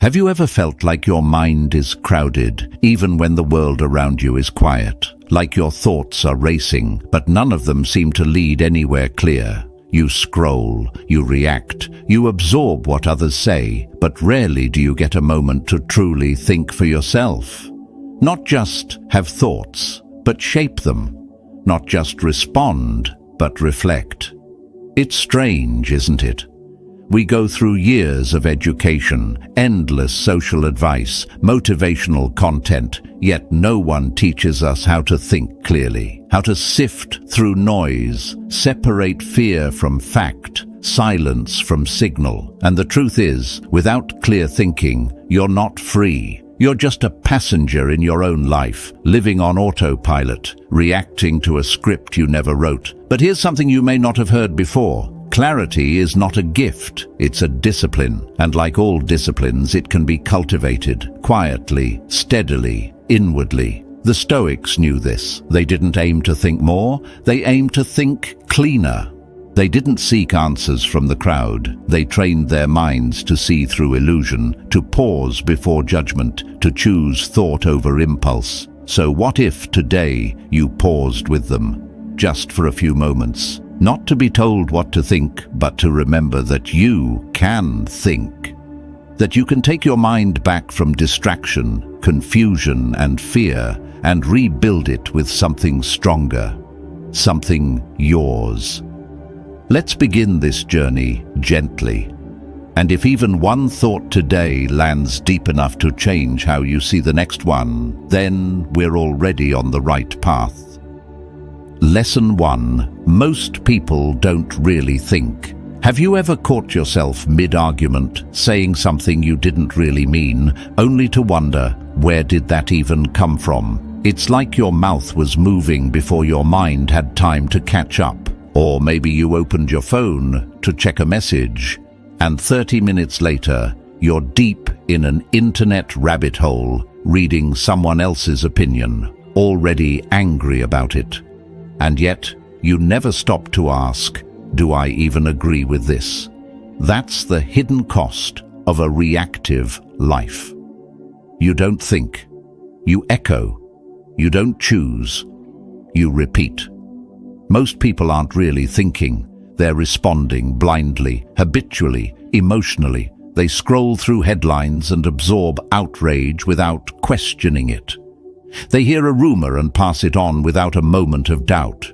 Have you ever felt like your mind is crowded, even when the world around you is quiet? Like your thoughts are racing, but none of them seem to lead anywhere clear. You scroll, you react, you absorb what others say, but rarely do you get a moment to truly think for yourself. Not just have thoughts, but shape them. Not just respond, but reflect. It's strange, isn't it? We go through years of education, endless social advice, motivational content, yet no one teaches us how to think clearly, how to sift through noise, separate fear from fact, silence from signal. And the truth is, without clear thinking, you're not free. You're just a passenger in your own life, living on autopilot, reacting to a script you never wrote. But here's something you may not have heard before. Clarity is not a gift, it's a discipline. And like all disciplines, it can be cultivated, quietly, steadily, inwardly. The Stoics knew this. They didn't aim to think more, they aimed to think cleaner. They didn't seek answers from the crowd. They trained their minds to see through illusion, to pause before judgment, to choose thought over impulse. So what if today you paused with them, just for a few moments? Not to be told what to think, but to remember that you can think. That you can take your mind back from distraction, confusion, and fear, and rebuild it with something stronger, something yours. Let's begin this journey gently. And if even one thought today lands deep enough to change how you see the next one, then we're already on the right path. Lesson 1. Most people don't really think. Have you ever caught yourself mid-argument, saying something you didn't really mean, only to wonder, where did that even come from? It's like your mouth was moving before your mind had time to catch up. Or maybe you opened your phone to check a message, and 30 minutes later, you're deep in an internet rabbit hole, reading someone else's opinion, already angry about it. And yet, you never stop to ask, do I even agree with this? That's the hidden cost of a reactive life. You don't think. You echo. You don't choose. You repeat. Most people aren't really thinking. They're responding blindly, habitually, emotionally. They scroll through headlines and absorb outrage without questioning it. They hear a rumor and pass it on without a moment of doubt.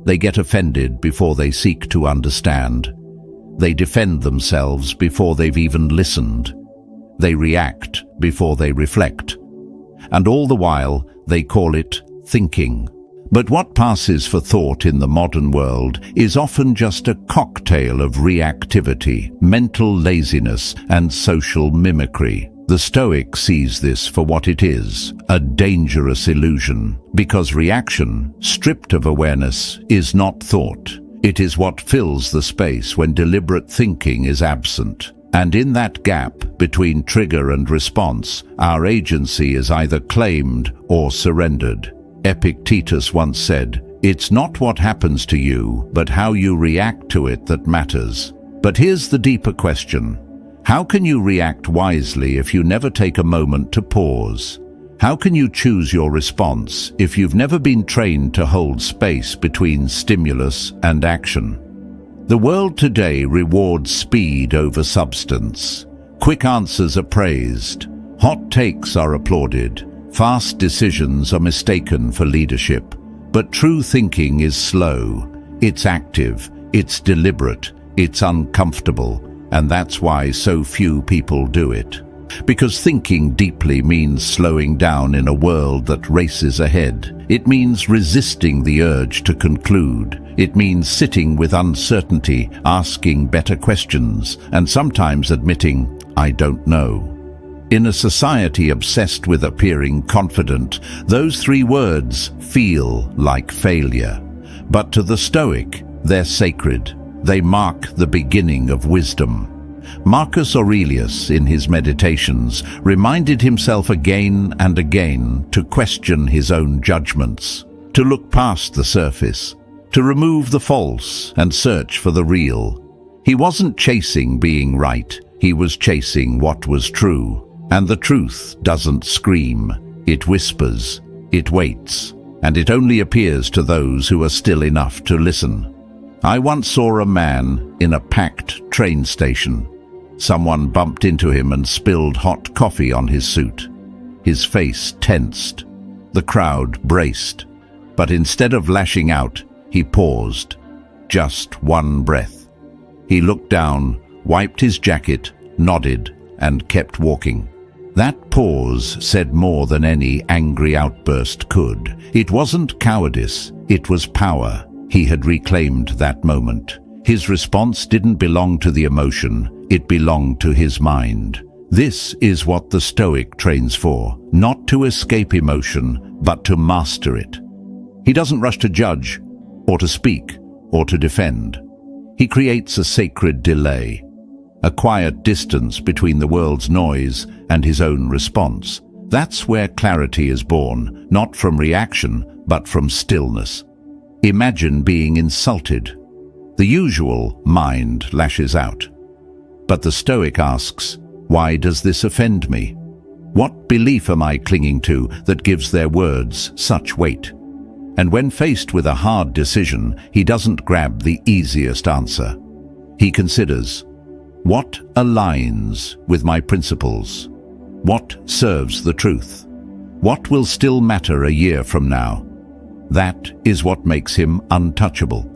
They get offended before they seek to understand. They defend themselves before they've even listened. They react before they reflect. And all the while, they call it thinking. But what passes for thought in the modern world is often just a cocktail of reactivity, mental laziness, and social mimicry. The Stoic sees this for what it is, a dangerous illusion, because reaction, stripped of awareness, is not thought. It is what fills the space when deliberate thinking is absent. And in that gap between trigger and response, our agency is either claimed or surrendered. Epictetus once said, "It's not what happens to you, but how you react to it that matters." But here's the deeper question. How can you react wisely if you never take a moment to pause? How can you choose your response if you've never been trained to hold space between stimulus and action? The world today rewards speed over substance. Quick answers are praised. Hot takes are applauded. Fast decisions are mistaken for leadership. But true thinking is slow. It's active. It's deliberate. It's uncomfortable. And that's why so few people do it. Because thinking deeply means slowing down in a world that races ahead. It means resisting the urge to conclude. It means sitting with uncertainty, asking better questions, and sometimes admitting, I don't know. In a society obsessed with appearing confident, those three words feel like failure. But to the Stoic, they're sacred. They mark the beginning of wisdom. Marcus Aurelius, in his Meditations, reminded himself again and again to question his own judgments, to look past the surface, to remove the false and search for the real. He wasn't chasing being right. He was chasing what was true, and the truth doesn't scream. It whispers, it waits, and it only appears to those who are still enough to listen. I once saw a man in a packed train station. Someone bumped into him and spilled hot coffee on his suit. His face tensed. The crowd braced. But instead of lashing out, he paused. Just one breath. He looked down, wiped his jacket, nodded, and kept walking. That pause said more than any angry outburst could. It wasn't cowardice, it was power. He had reclaimed that moment. His response didn't belong to the emotion, it belonged to his mind. This is what the Stoic trains for, not to escape emotion, but to master it. He doesn't rush to judge, or to speak, or to defend. He creates a sacred delay, a quiet distance between the world's noise and his own response. That's where clarity is born, not from reaction, but from stillness. Imagine being insulted. The usual mind lashes out. But the Stoic asks, why does this offend me? What belief am I clinging to that gives their words such weight? And when faced with a hard decision, he doesn't grab the easiest answer. He considers, what aligns with my principles? What serves the truth? What will still matter a year from now? That is what makes him untouchable.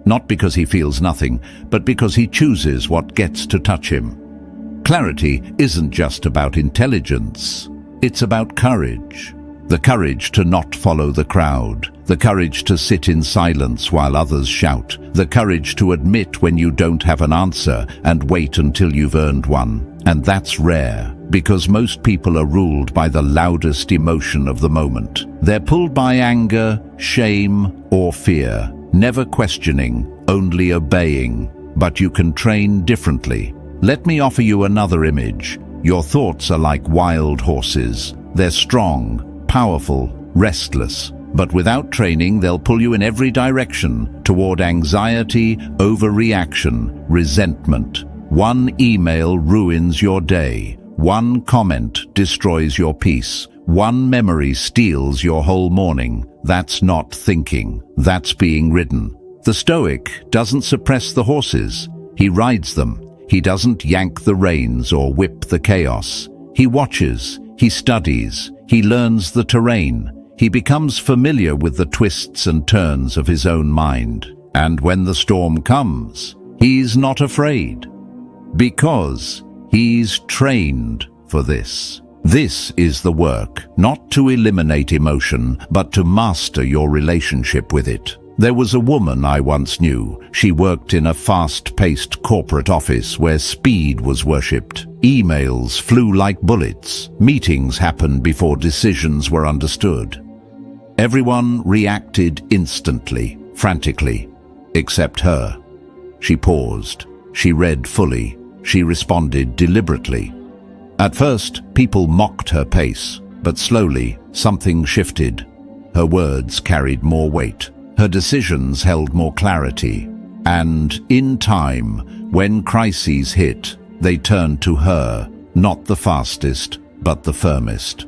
Not because he feels nothing, but because he chooses what gets to touch him. Clarity isn't just about intelligence, it's about courage. The courage to not follow the crowd, the courage to sit in silence while others shout, the courage to admit when you don't have an answer and wait until you've earned one. And that's rare, because most people are ruled by the loudest emotion of the moment. They're pulled by anger, shame, or fear, never questioning, only obeying. But you can train differently. Let me offer you another image. Your thoughts are like wild horses. They're strong, powerful, restless, but without training they'll pull you in every direction toward anxiety, overreaction, resentment. One email ruins your day. One comment destroys your peace. One memory steals your whole morning. That's not thinking. That's being ridden. The Stoic doesn't suppress the horses. He rides them. He doesn't yank the reins or whip the chaos. He watches. He studies. He learns the terrain. He becomes familiar with the twists and turns of his own mind. And when the storm comes, he's not afraid. Because he's trained for this. This is the work, not to eliminate emotion, but to master your relationship with it. There was a woman I once knew. She worked in a fast-paced corporate office where speed was worshipped. Emails flew like bullets. Meetings happened before decisions were understood. Everyone reacted instantly, frantically, except her. She paused. She read fully. She responded deliberately. At first, people mocked her pace, but slowly, something shifted. Her words carried more weight. Her decisions held more clarity. And in time, when crises hit, they turned to her, not the fastest, but the firmest.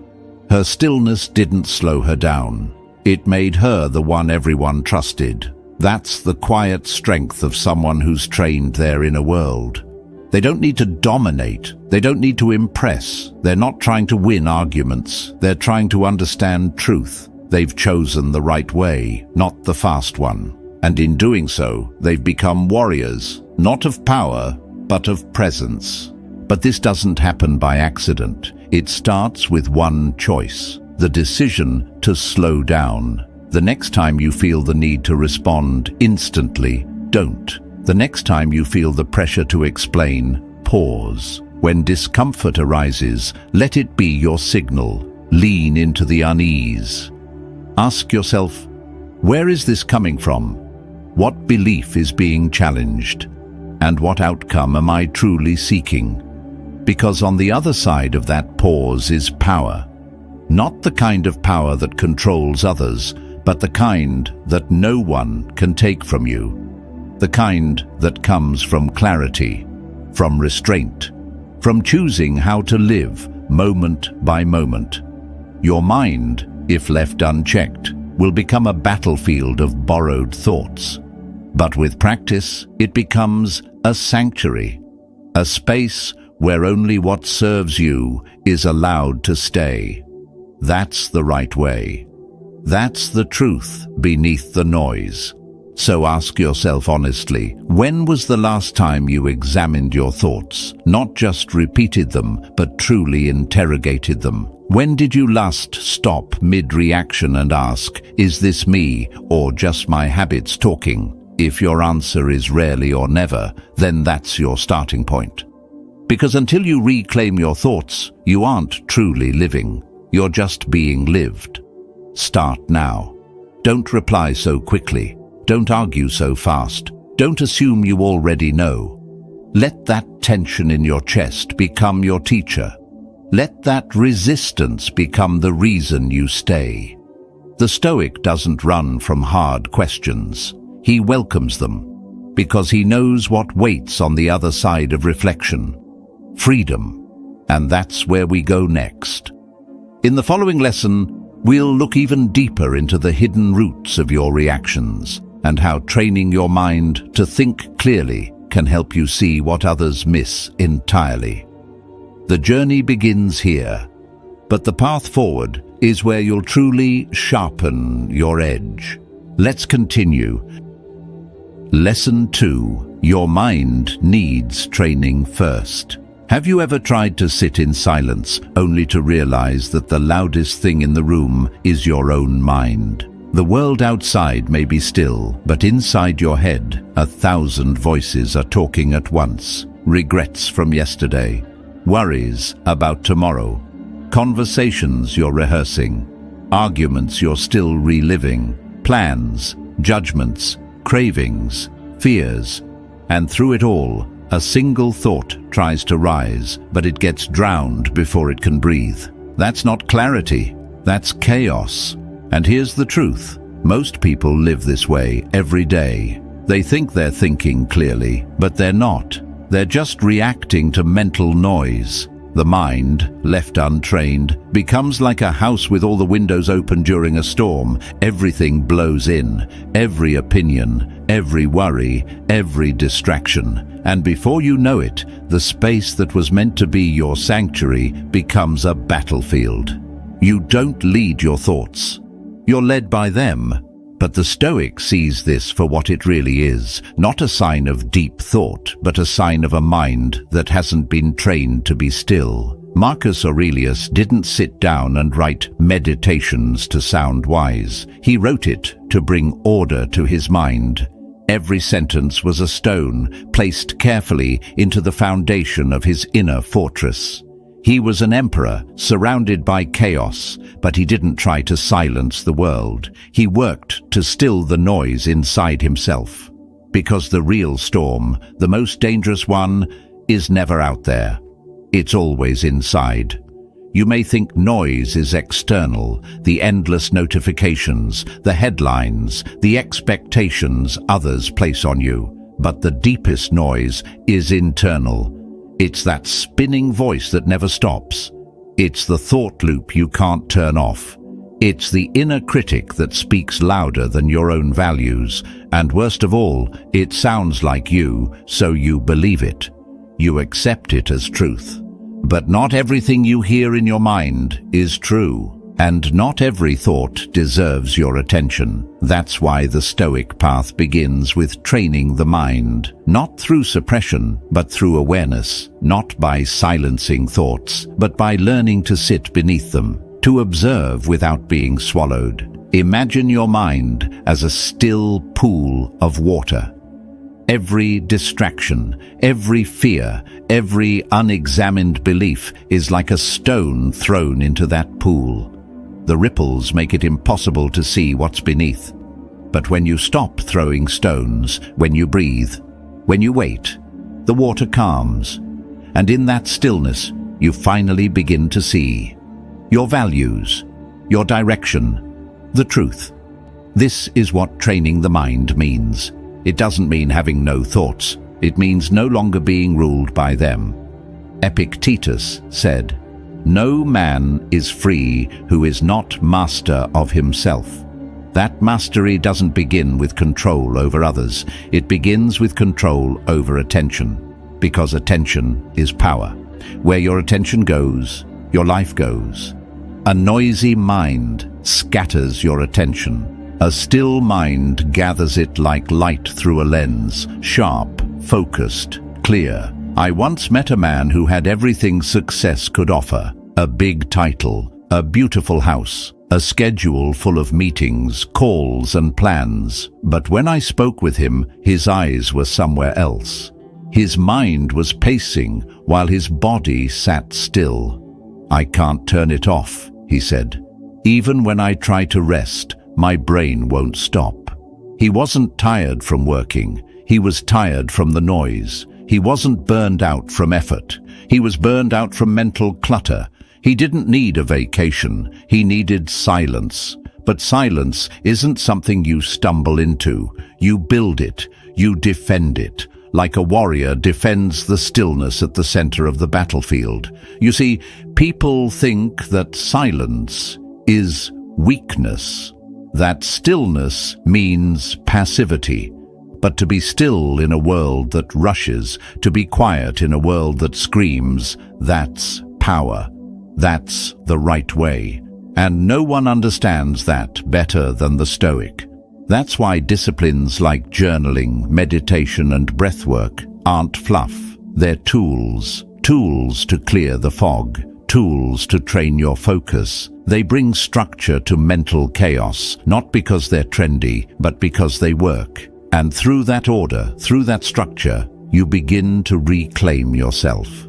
Her stillness didn't slow her down. It made her the one everyone trusted. That's the quiet strength of someone who's trained their inner world. They don't need to dominate. They don't need to impress. They're not trying to win arguments. They're trying to understand truth. They've chosen the right way, not the fast one. And in doing so, they've become warriors, not of power, but of presence. But this doesn't happen by accident. It starts with one choice, the decision to slow down. The next time you feel the need to respond instantly, don't. The next time you feel the pressure to explain, pause. When discomfort arises, let it be your signal. Lean into the unease. Ask yourself, where is this coming from? What belief is being challenged? And what outcome am I truly seeking? Because on the other side of that pause is power. Not the kind of power that controls others, but the kind that no one can take from you. The kind that comes from clarity, from restraint, from choosing how to live moment by moment. Your mind, if left unchecked, will become a battlefield of borrowed thoughts. But with practice, it becomes a sanctuary, a space where only what serves you is allowed to stay. That's the right way. That's the truth beneath the noise. So ask yourself honestly, when was the last time you examined your thoughts? Not just repeated them, but truly interrogated them. When did you last stop mid-reaction and ask, is this me or just my habits talking? If your answer is rarely or never, then that's your starting point. Because until you reclaim your thoughts, you aren't truly living. You're just being lived. Start now. Don't reply so quickly. Don't argue so fast. Don't assume you already know. Let that tension in your chest become your teacher. Let that resistance become the reason you stay. The Stoic doesn't run from hard questions. He welcomes them, because he knows what waits on the other side of reflection. Freedom. And that's where we go next. In the following lesson, we'll look even deeper into the hidden roots of your reactions and how training your mind to think clearly can help you see what others miss entirely. The journey begins here, but the path forward is where you'll truly sharpen your edge. Let's continue. Lesson 2. Your mind needs training first. Have you ever tried to sit in silence only to realize that the loudest thing in the room is your own mind? The world outside may be still, but inside your head, 1,000 voices are talking at once. Regrets from yesterday, worries about tomorrow, conversations you're rehearsing, arguments you're still reliving, plans, judgments, cravings, fears, and through it all, a single thought tries to rise, but it gets drowned before it can breathe. That's not clarity, that's chaos. And here's the truth. Most people live this way every day. They think they're thinking clearly, but they're not. They're just reacting to mental noise. The mind, left untrained, becomes like a house with all the windows open during a storm. Everything blows in, every opinion, every worry, every distraction. And before you know it, the space that was meant to be your sanctuary becomes a battlefield. You don't lead your thoughts. You're led by them. But the Stoic sees this for what it really is, not a sign of deep thought, but a sign of a mind that hasn't been trained to be still. Marcus Aurelius didn't sit down and write meditations to sound wise. He wrote it to bring order to his mind. Every sentence was a stone placed carefully into the foundation of his inner fortress. He was an emperor surrounded by chaos, but he didn't try to silence the world. He worked to still the noise inside himself. Because the real storm, the most dangerous one, is never out there. It's always inside. You may think noise is external, the endless notifications, the headlines, the expectations others place on you. But the deepest noise is internal. It's that spinning voice that never stops. It's the thought loop you can't turn off. It's the inner critic that speaks louder than your own values. And worst of all, it sounds like you, so you believe it. You accept it as truth. But not everything you hear in your mind is true. And not every thought deserves your attention. That's why the Stoic path begins with training the mind, not through suppression, but through awareness, not by silencing thoughts, but by learning to sit beneath them, to observe without being swallowed. Imagine your mind as a still pool of water. Every distraction, every fear, every unexamined belief is like a stone thrown into that pool. The ripples make it impossible to see what's beneath. But when you stop throwing stones, when you breathe, when you wait, the water calms. And in that stillness, you finally begin to see your values, your direction, the truth. This is what training the mind means. It doesn't mean having no thoughts. It means no longer being ruled by them. Epictetus said, "No man is free who is not master of himself." That mastery doesn't begin with control over others. It begins with control over attention, because attention is power. Where your attention goes, your life goes. A noisy mind scatters your attention. A still mind gathers it like light through a lens, sharp, focused, clear. I once met a man who had everything success could offer: a big title, a beautiful house, a schedule full of meetings, calls and plans. But when I spoke with him, his eyes were somewhere else. His mind was pacing while his body sat still. "I can't turn it off," he said. "Even when I try to rest, my brain won't stop." He wasn't tired from working. He was tired from the noise. He wasn't burned out from effort. He was burned out from mental clutter. He didn't need a vacation. He needed silence. But silence isn't something you stumble into. You build it. You defend it. Like a warrior defends the stillness at the center of the battlefield. You see, people think that silence is weakness, that stillness means passivity. But to be still in a world that rushes, to be quiet in a world that screams, that's power. That's the right way. And no one understands that better than the Stoic. That's why disciplines like journaling, meditation and breathwork aren't fluff. They're tools. Tools to clear the fog. Tools to train your focus. They bring structure to mental chaos, not because they're trendy, but because they work. And through that order, through that structure, you begin to reclaim yourself.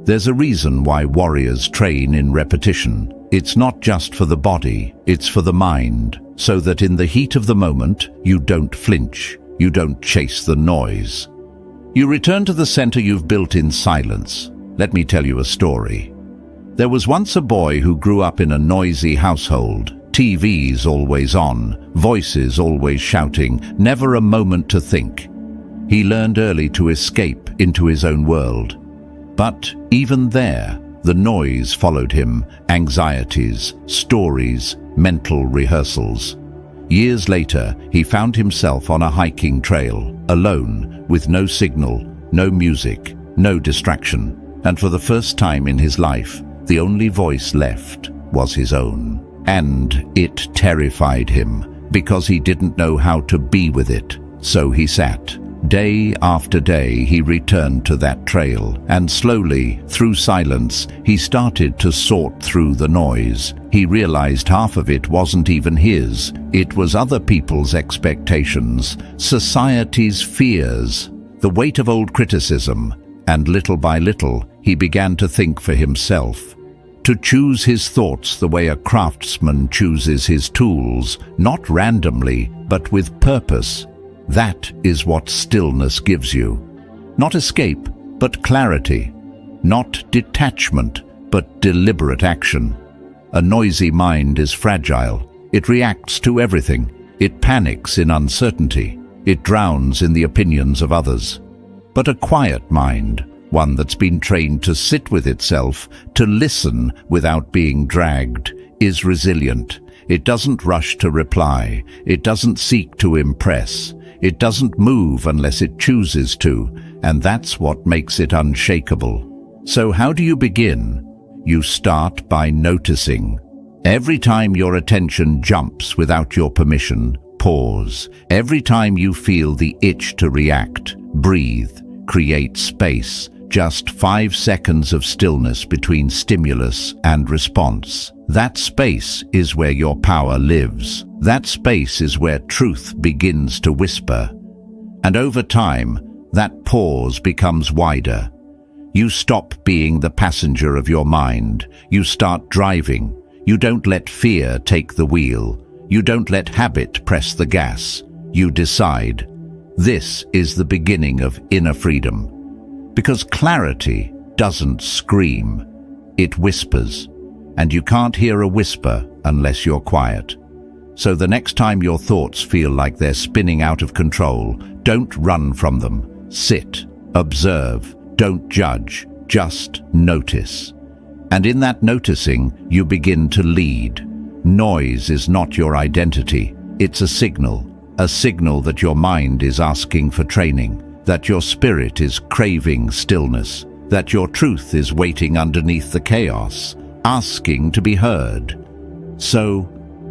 There's a reason why warriors train in repetition. It's not just for the body, it's for the mind, so that in the heat of the moment, you don't flinch, you don't chase the noise. You return to the center you've built in silence. Let me tell you a story. There was once a boy who grew up in a noisy household. TVs always on, voices always shouting, never a moment to think. He learned early to escape into his own world. But even there, the noise followed him, anxieties, stories, mental rehearsals. Years later, he found himself on a hiking trail, alone, with no signal, no music, no distraction. And for the first time in his life, the only voice left was his own. And it terrified him, because he didn't know how to be with it. So he sat. Day after day he returned to that trail, and slowly, through silence, he started to sort through the noise. He realized half of it wasn't even his. It was other people's expectations, society's fears, the weight of old criticism, and little by little he began to think for himself. To choose his thoughts the way a craftsman chooses his tools, not randomly, but with purpose. That is what stillness gives you. Not escape, but clarity. Not detachment, but deliberate action. A noisy mind is fragile. It reacts to everything. It panics in uncertainty. It drowns in the opinions of others. But a quiet mind, one that's been trained to sit with itself, to listen without being dragged, is resilient. It doesn't rush to reply. It doesn't seek to impress. It doesn't move unless it chooses to, and that's what makes it unshakable. So how do you begin? You start by noticing. Every time your attention jumps without your permission, pause. Every time you feel the itch to react, breathe, create space. Just 5 seconds of stillness between stimulus and response. That space is where your power lives. That space is where truth begins to whisper. And over time, that pause becomes wider. You stop being the passenger of your mind. You start driving. You don't let fear take the wheel. You don't let habit press the gas. You decide. This is the beginning of inner freedom. Because clarity doesn't scream, it whispers, and you can't hear a whisper unless you're quiet. So the next time your thoughts feel like they're spinning out of control, don't run from them. Sit, observe, don't judge, Just notice. And in that noticing, you begin to lead. Noise is not your identity. It's a signal that your mind is asking for training, that your spirit is craving stillness, that your truth is waiting underneath the chaos, asking to be heard. So,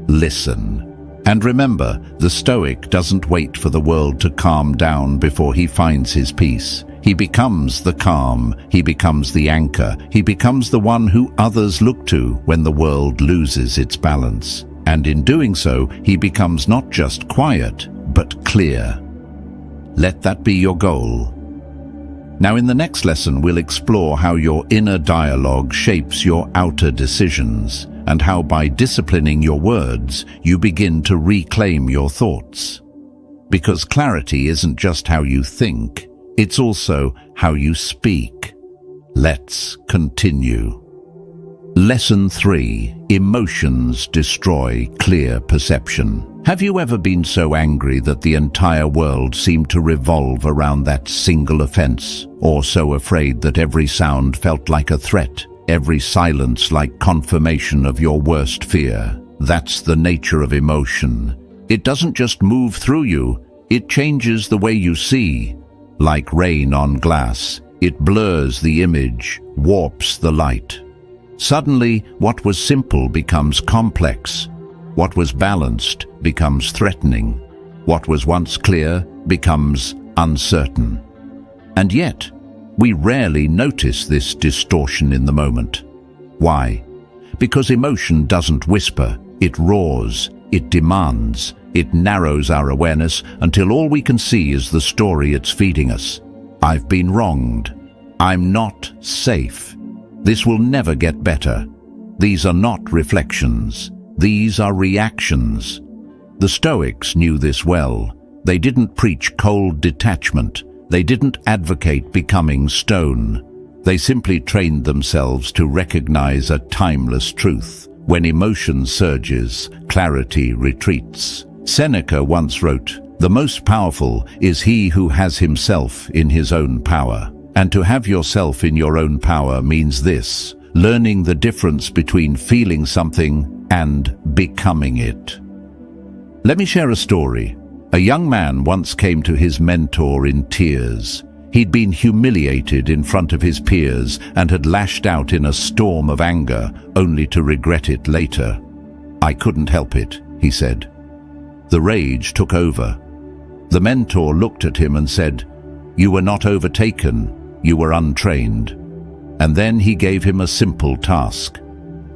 listen. And remember, the Stoic doesn't wait for the world to calm down before he finds his peace. He becomes the calm, he becomes the anchor, he becomes the one who others look to when the world loses its balance. And in doing so, he becomes not just quiet, but clear. Let that be your goal. Now, in the next lesson, we'll explore how your inner dialogue shapes your outer decisions, and how by disciplining your words, you begin to reclaim your thoughts. Because clarity isn't just how you think, it's also how you speak. Let's continue. Lesson 3. Emotions destroy clear perception. Have you ever been so angry that the entire world seemed to revolve around that single offense? Or so afraid that every sound felt like a threat, every silence like confirmation of your worst fear? That's the nature of emotion. It doesn't just move through you, it changes the way you see. Like rain on glass, it blurs the image, warps the light. Suddenly, what was simple becomes complex. What was balanced becomes threatening. What was once clear becomes uncertain. And yet, we rarely notice this distortion in the moment. Why? Because emotion doesn't whisper, it roars, it demands, it narrows our awareness until all we can see is the story it's feeding us. I've been wronged. I'm not safe. This will never get better. These are not reflections. These are reactions. The Stoics knew this well. They didn't preach cold detachment. They didn't advocate becoming stone. They simply trained themselves to recognize a timeless truth. When emotion surges, clarity retreats. Seneca once wrote, "The most powerful is he who has himself in his own power." And to have yourself in your own power means this: learning the difference between feeling something and becoming it. Let me share a story. A young man once came to his mentor in tears. He'd been humiliated in front of his peers and had lashed out in a storm of anger, only to regret it later. "I couldn't help it," he said. The rage took over. The mentor looked at him and said, "You were not overtaken, you were untrained." And then he gave him a simple task.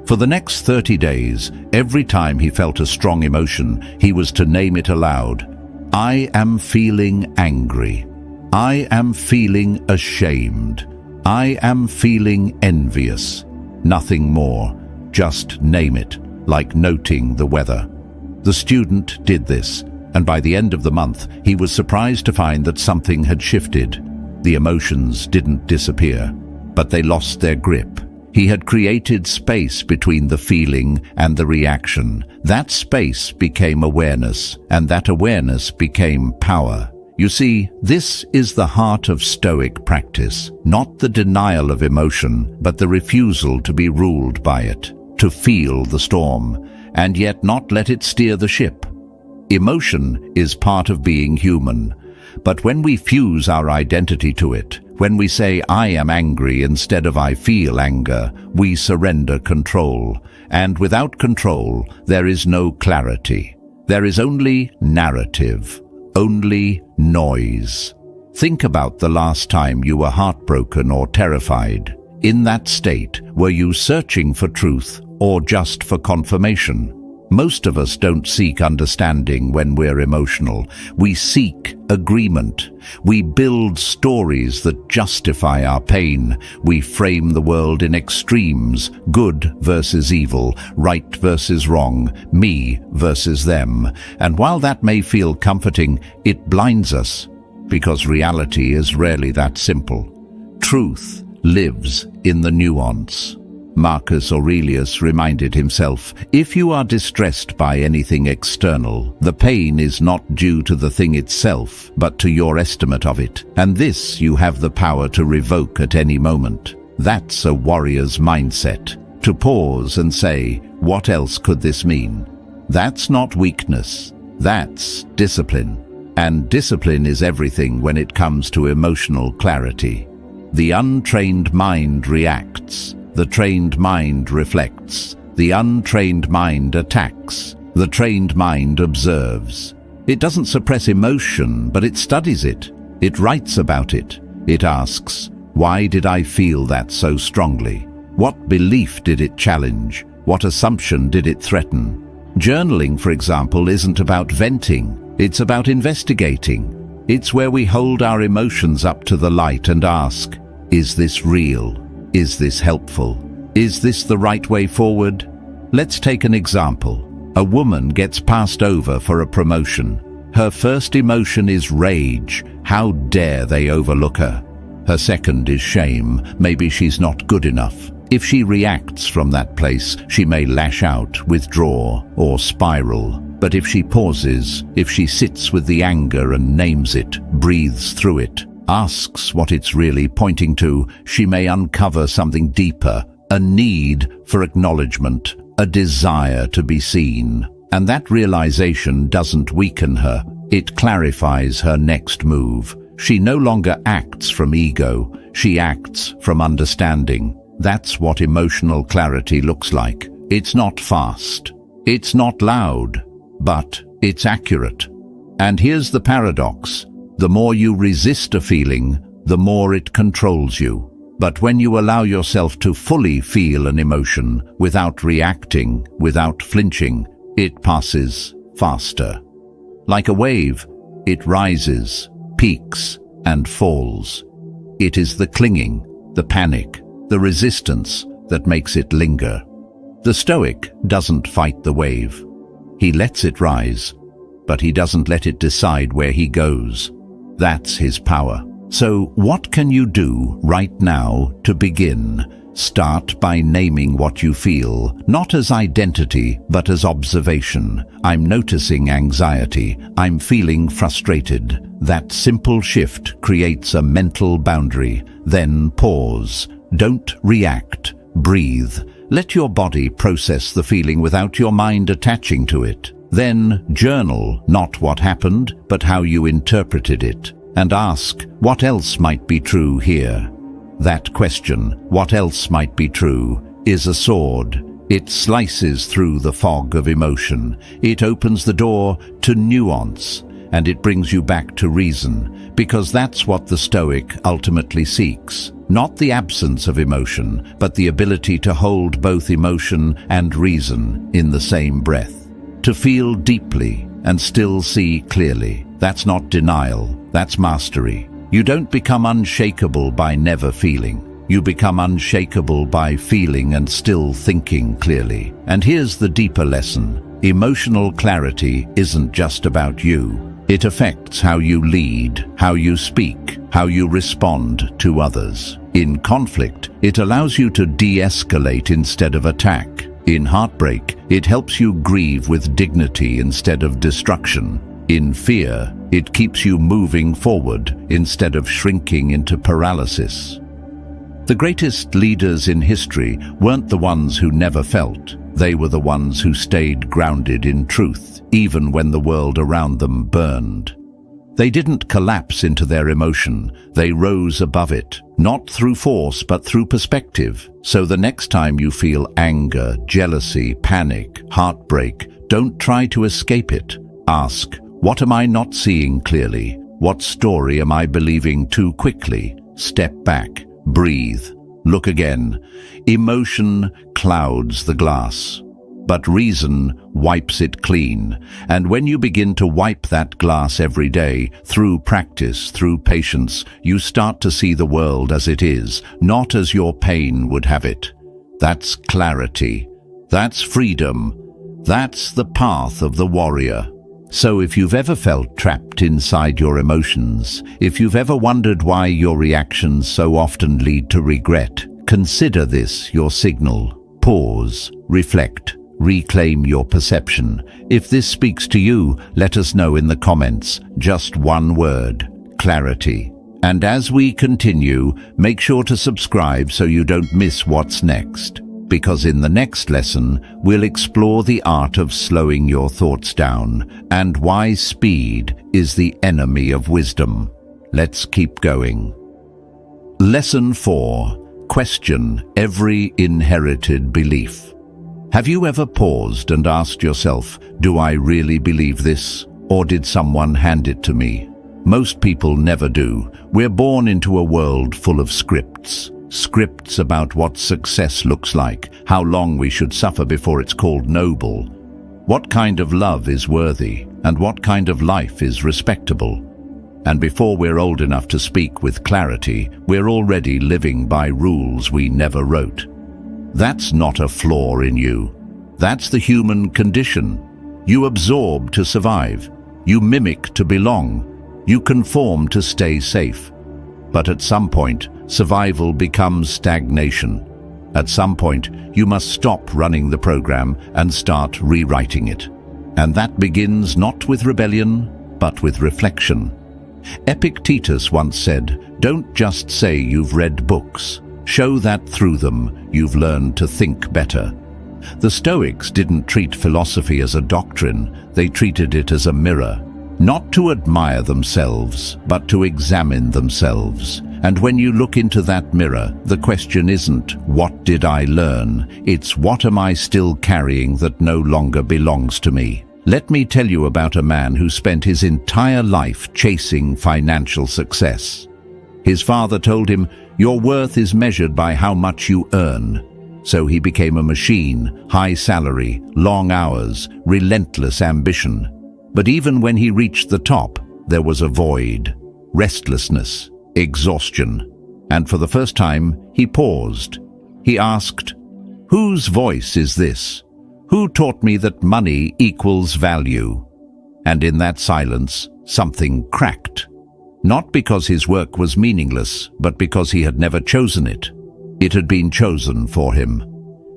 For the next 30 days, every time he felt a strong emotion, he was to name it aloud. "I am feeling angry. I am feeling ashamed. I am feeling envious." Nothing more, just name it, like noting the weather. The student did this, and by the end of the month, he was surprised to find that something had shifted. The emotions didn't disappear, but they lost their grip. He had created space between the feeling and the reaction. That space became awareness, and that awareness became power. You see, this is the heart of Stoic practice, not the denial of emotion, but the refusal to be ruled by it, to feel the storm, and yet not let it steer the ship. Emotion is part of being human, but when we fuse our identity to it, when we say "I am angry" instead of "I feel anger," we surrender control. And without control, there is no clarity. There is only narrative, only noise. Think about the last time you were heartbroken or terrified. In that state, were you searching for truth or just for confirmation? Most of us don't seek understanding when we're emotional. We seek agreement. We build stories that justify our pain. We frame the world in extremes: good versus evil, right versus wrong, me versus them. And while that may feel comforting, it blinds us, because reality is rarely that simple. Truth lives in the nuance. Marcus Aurelius reminded himself, "If you are distressed by anything external, the pain is not due to the thing itself, but to your estimate of it, and this you have the power to revoke at any moment." That's a warrior's mindset. To pause and say, what else could this mean? That's not weakness. That's discipline. And discipline is everything when it comes to emotional clarity. The untrained mind reacts. The trained mind reflects. The untrained mind attacks. The trained mind observes. It doesn't suppress emotion, but it studies it. It writes about it. It asks, why did I feel that so strongly? What belief did it challenge? What assumption did it threaten? Journaling, for example, isn't about venting. It's about investigating. It's where we hold our emotions up to the light and ask, is this real? Is this helpful? Is this the right way forward? Let's take an example. A woman gets passed over for a promotion. Her first emotion is rage. How dare they overlook her? Her second is shame. Maybe she's not good enough. If she reacts from that place, she may lash out, withdraw, or spiral. But if she pauses, if she sits with the anger and names it, breathes through it, asks what it's really pointing to, she may uncover something deeper, a need for acknowledgement, a desire to be seen. And that realization doesn't weaken her, it clarifies her next move. She no longer acts from ego, she acts from understanding. That's what emotional clarity looks like. It's not fast, it's not loud, but it's accurate. And here's the paradox. The more you resist a feeling, the more it controls you. But when you allow yourself to fully feel an emotion, without reacting, without flinching, it passes faster. Like a wave, it rises, peaks, and falls. It is the clinging, the panic, the resistance that makes it linger. The Stoic doesn't fight the wave. He lets it rise, but he doesn't let it decide where he goes. That's his power. So what can you do right now to begin? Start by naming what you feel, not as identity, but as observation. I'm noticing anxiety. I'm feeling frustrated. That simple shift creates a mental boundary. Then pause. Don't react. Breathe. Let your body process the feeling without your mind attaching to it. Then journal, not what happened, but how you interpreted it. And ask, what else might be true here? That question, what else might be true, is a sword. It slices through the fog of emotion. It opens the door to nuance, and it brings you back to reason, because that's what the Stoic ultimately seeks. Not the absence of emotion, but the ability to hold both emotion and reason in the same breath. To feel deeply and still see clearly. That's not denial, that's mastery. You don't become unshakable by never feeling. You become unshakable by feeling and still thinking clearly. And here's the deeper lesson. Emotional clarity isn't just about you. It affects how you lead, how you speak, how you respond to others. In conflict, it allows you to de-escalate instead of attack. In heartbreak, it helps you grieve with dignity instead of destruction. In fear, it keeps you moving forward instead of shrinking into paralysis. The greatest leaders in history weren't the ones who never felt. They were the ones who stayed grounded in truth, even when the world around them burned. They didn't collapse into their emotion. They rose above it, not through force, but through perspective. So the next time you feel anger, jealousy, panic, heartbreak, don't try to escape it. Ask, what am I not seeing clearly? What story am I believing too quickly? Step back, breathe, look again. Emotion clouds the glass, but reason wipes it clean. And when you begin to wipe that glass every day, through practice, through patience, you start to see the world as it is, not as your pain would have it. That's clarity. That's freedom. That's the path of the warrior. So if you've ever felt trapped inside your emotions, if you've ever wondered why your reactions so often lead to regret, consider this your signal. Pause, reflect, reclaim your perception. If this speaks to you, let us know in the comments. Just one word, clarity. And as we continue, make sure to subscribe so you don't miss what's next. Because in the next lesson, we'll explore the art of slowing your thoughts down and why speed is the enemy of wisdom. Let's keep going. Lesson 4. Question every inherited belief. Have you ever paused and asked yourself, do I really believe this, or did someone hand it to me? Most people never do. We're born into a world full of scripts. Scripts about what success looks like, how long we should suffer before it's called noble, what kind of love is worthy, and what kind of life is respectable. And before we're old enough to speak with clarity, we're already living by rules we never wrote. That's not a flaw in you. That's the human condition. You absorb to survive. You mimic to belong. You conform to stay safe. But at some point, survival becomes stagnation. At some point, you must stop running the program and start rewriting it. And that begins not with rebellion, but with reflection. Epictetus once said, "Don't just say you've read books. Show that through them you've learned to think better." The Stoics didn't treat philosophy as a doctrine, they treated it as a mirror. Not to admire themselves, but to examine themselves. And when you look into that mirror, the question isn't, what did I learn? It's, what am I still carrying that no longer belongs to me? Let me tell you about a man who spent his entire life chasing financial success. His father told him, your worth is measured by how much you earn. So he became a machine, high salary, long hours, relentless ambition. But even when he reached the top, there was a void, restlessness, exhaustion. And for the first time, he paused. He asked, whose voice is this? Who taught me that money equals value? And in that silence, something cracked. Not because his work was meaningless, but because he had never chosen it. It had been chosen for him.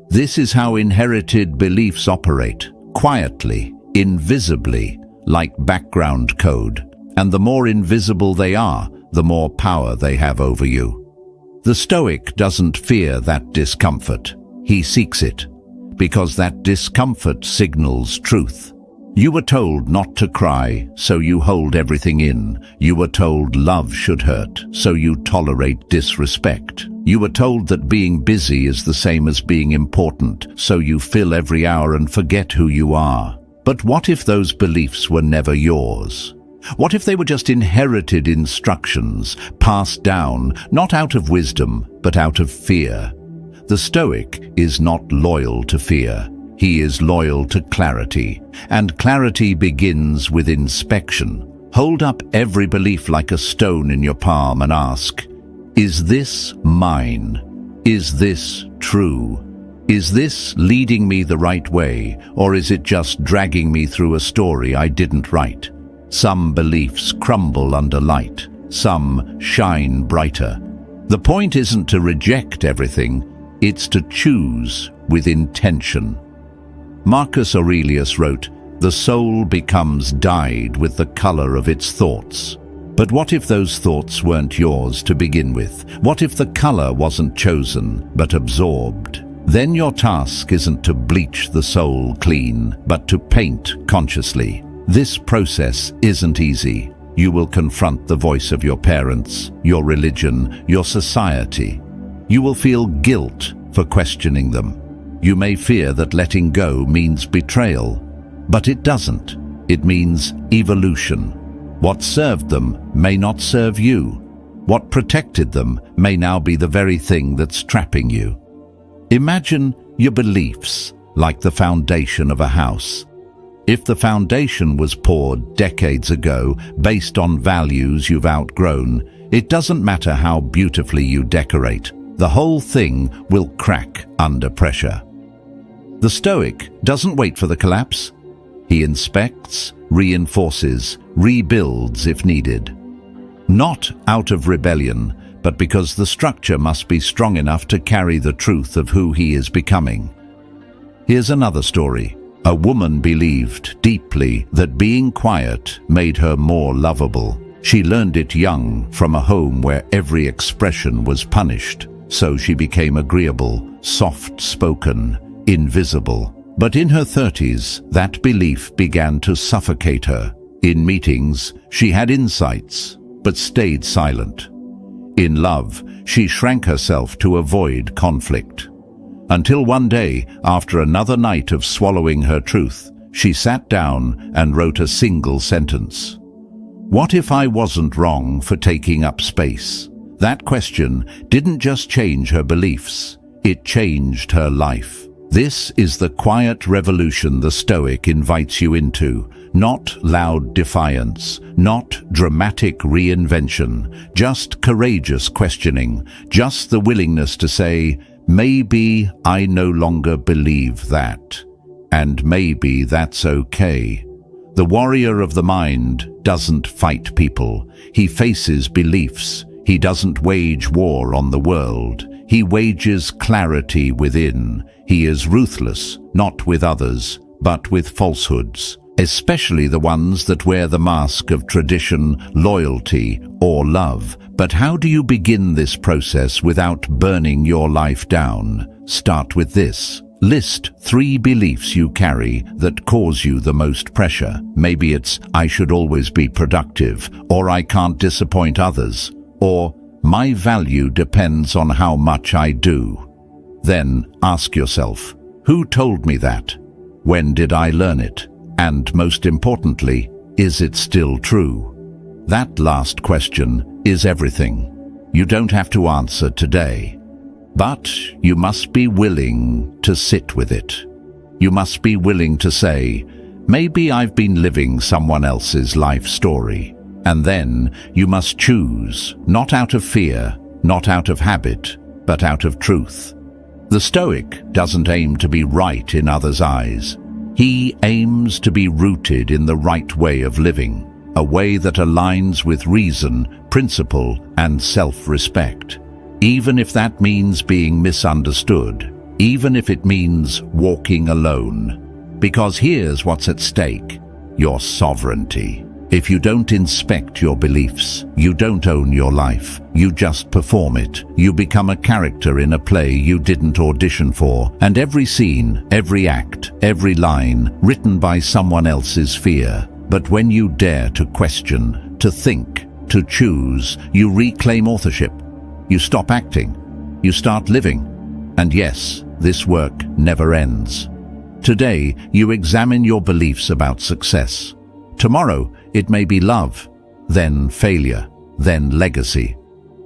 This is how inherited beliefs operate, quietly, invisibly, like background code. And the more invisible they are, the more power they have over you. The Stoic doesn't fear that discomfort. He seeks it, because that discomfort signals truth. You were told not to cry, so you hold everything in. You were told love should hurt, so you tolerate disrespect. You were told that being busy is the same as being important, so you fill every hour and forget who you are. But what if those beliefs were never yours? What if they were just inherited instructions, passed down, not out of wisdom, but out of fear? The Stoic is not loyal to fear. He is loyal to clarity, and clarity begins with inspection. Hold up every belief like a stone in your palm and ask, is this mine? Is this true? Is this leading me the right way, or is it just dragging me through a story I didn't write? Some beliefs crumble under light, some shine brighter. The point isn't to reject everything, it's to choose with intention. Marcus Aurelius wrote, "The soul becomes dyed with the color of its thoughts." But what if those thoughts weren't yours to begin with? What if the color wasn't chosen, but absorbed? Then your task isn't to bleach the soul clean, but to paint consciously. This process isn't easy. You will confront the voice of your parents, your religion, your society. You will feel guilt for questioning them. You may fear that letting go means betrayal, but it doesn't. It means evolution. What served them may not serve you. What protected them may now be the very thing that's trapping you. Imagine your beliefs like the foundation of a house. If the foundation was poured decades ago based on values you've outgrown, it doesn't matter how beautifully you decorate. The whole thing will crack under pressure. The Stoic doesn't wait for the collapse. He inspects, reinforces, rebuilds if needed. Not out of rebellion, but because the structure must be strong enough to carry the truth of who he is becoming. Here's another story. A woman believed deeply that being quiet made her more lovable. She learned it young from a home where every expression was punished, so she became agreeable, soft-spoken, invisible. But in her 30s, that belief began to suffocate her. In meetings, she had insights, but stayed silent. In love, she shrank herself to avoid conflict. Until one day, after another night of swallowing her truth, she sat down and wrote a single sentence. What if I wasn't wrong for taking up space? That question didn't just change her beliefs, it changed her life. This is the quiet revolution the Stoic invites you into. Not loud defiance, not dramatic reinvention, just courageous questioning, just the willingness to say, maybe I no longer believe that, and maybe that's okay. The warrior of the mind doesn't fight people. He faces beliefs. He doesn't wage war on the world. He wages clarity within. He is ruthless, not with others, but with falsehoods, especially the ones that wear the mask of tradition, loyalty, or love. But how do you begin this process without burning your life down? Start with this. List 3 beliefs you carry that cause you the most pressure. Maybe it's, I should always be productive, or I can't disappoint others, or my value depends on how much I do. Then ask yourself, who told me that? When did I learn it? And most importantly, is it still true? That last question is everything. You don't have to answer today, but you must be willing to sit with it. You must be willing to say, maybe I've been living someone else's life story. And then you must choose, not out of fear, not out of habit, but out of truth. The Stoic doesn't aim to be right in others' eyes. He aims to be rooted in the right way of living, a way that aligns with reason, principle, and self-respect. Even if that means being misunderstood, even if it means walking alone. Because here's what's at stake: your sovereignty. If you don't inspect your beliefs, you don't own your life. You just perform it. You become a character in a play you didn't audition for, and every scene, every act, every line, written by someone else's fear. But when you dare to question, to think, to choose, you reclaim authorship. You stop acting. You start living. And yes, this work never ends. Today, you examine your beliefs about success. Tomorrow, it may be love, then failure, then legacy.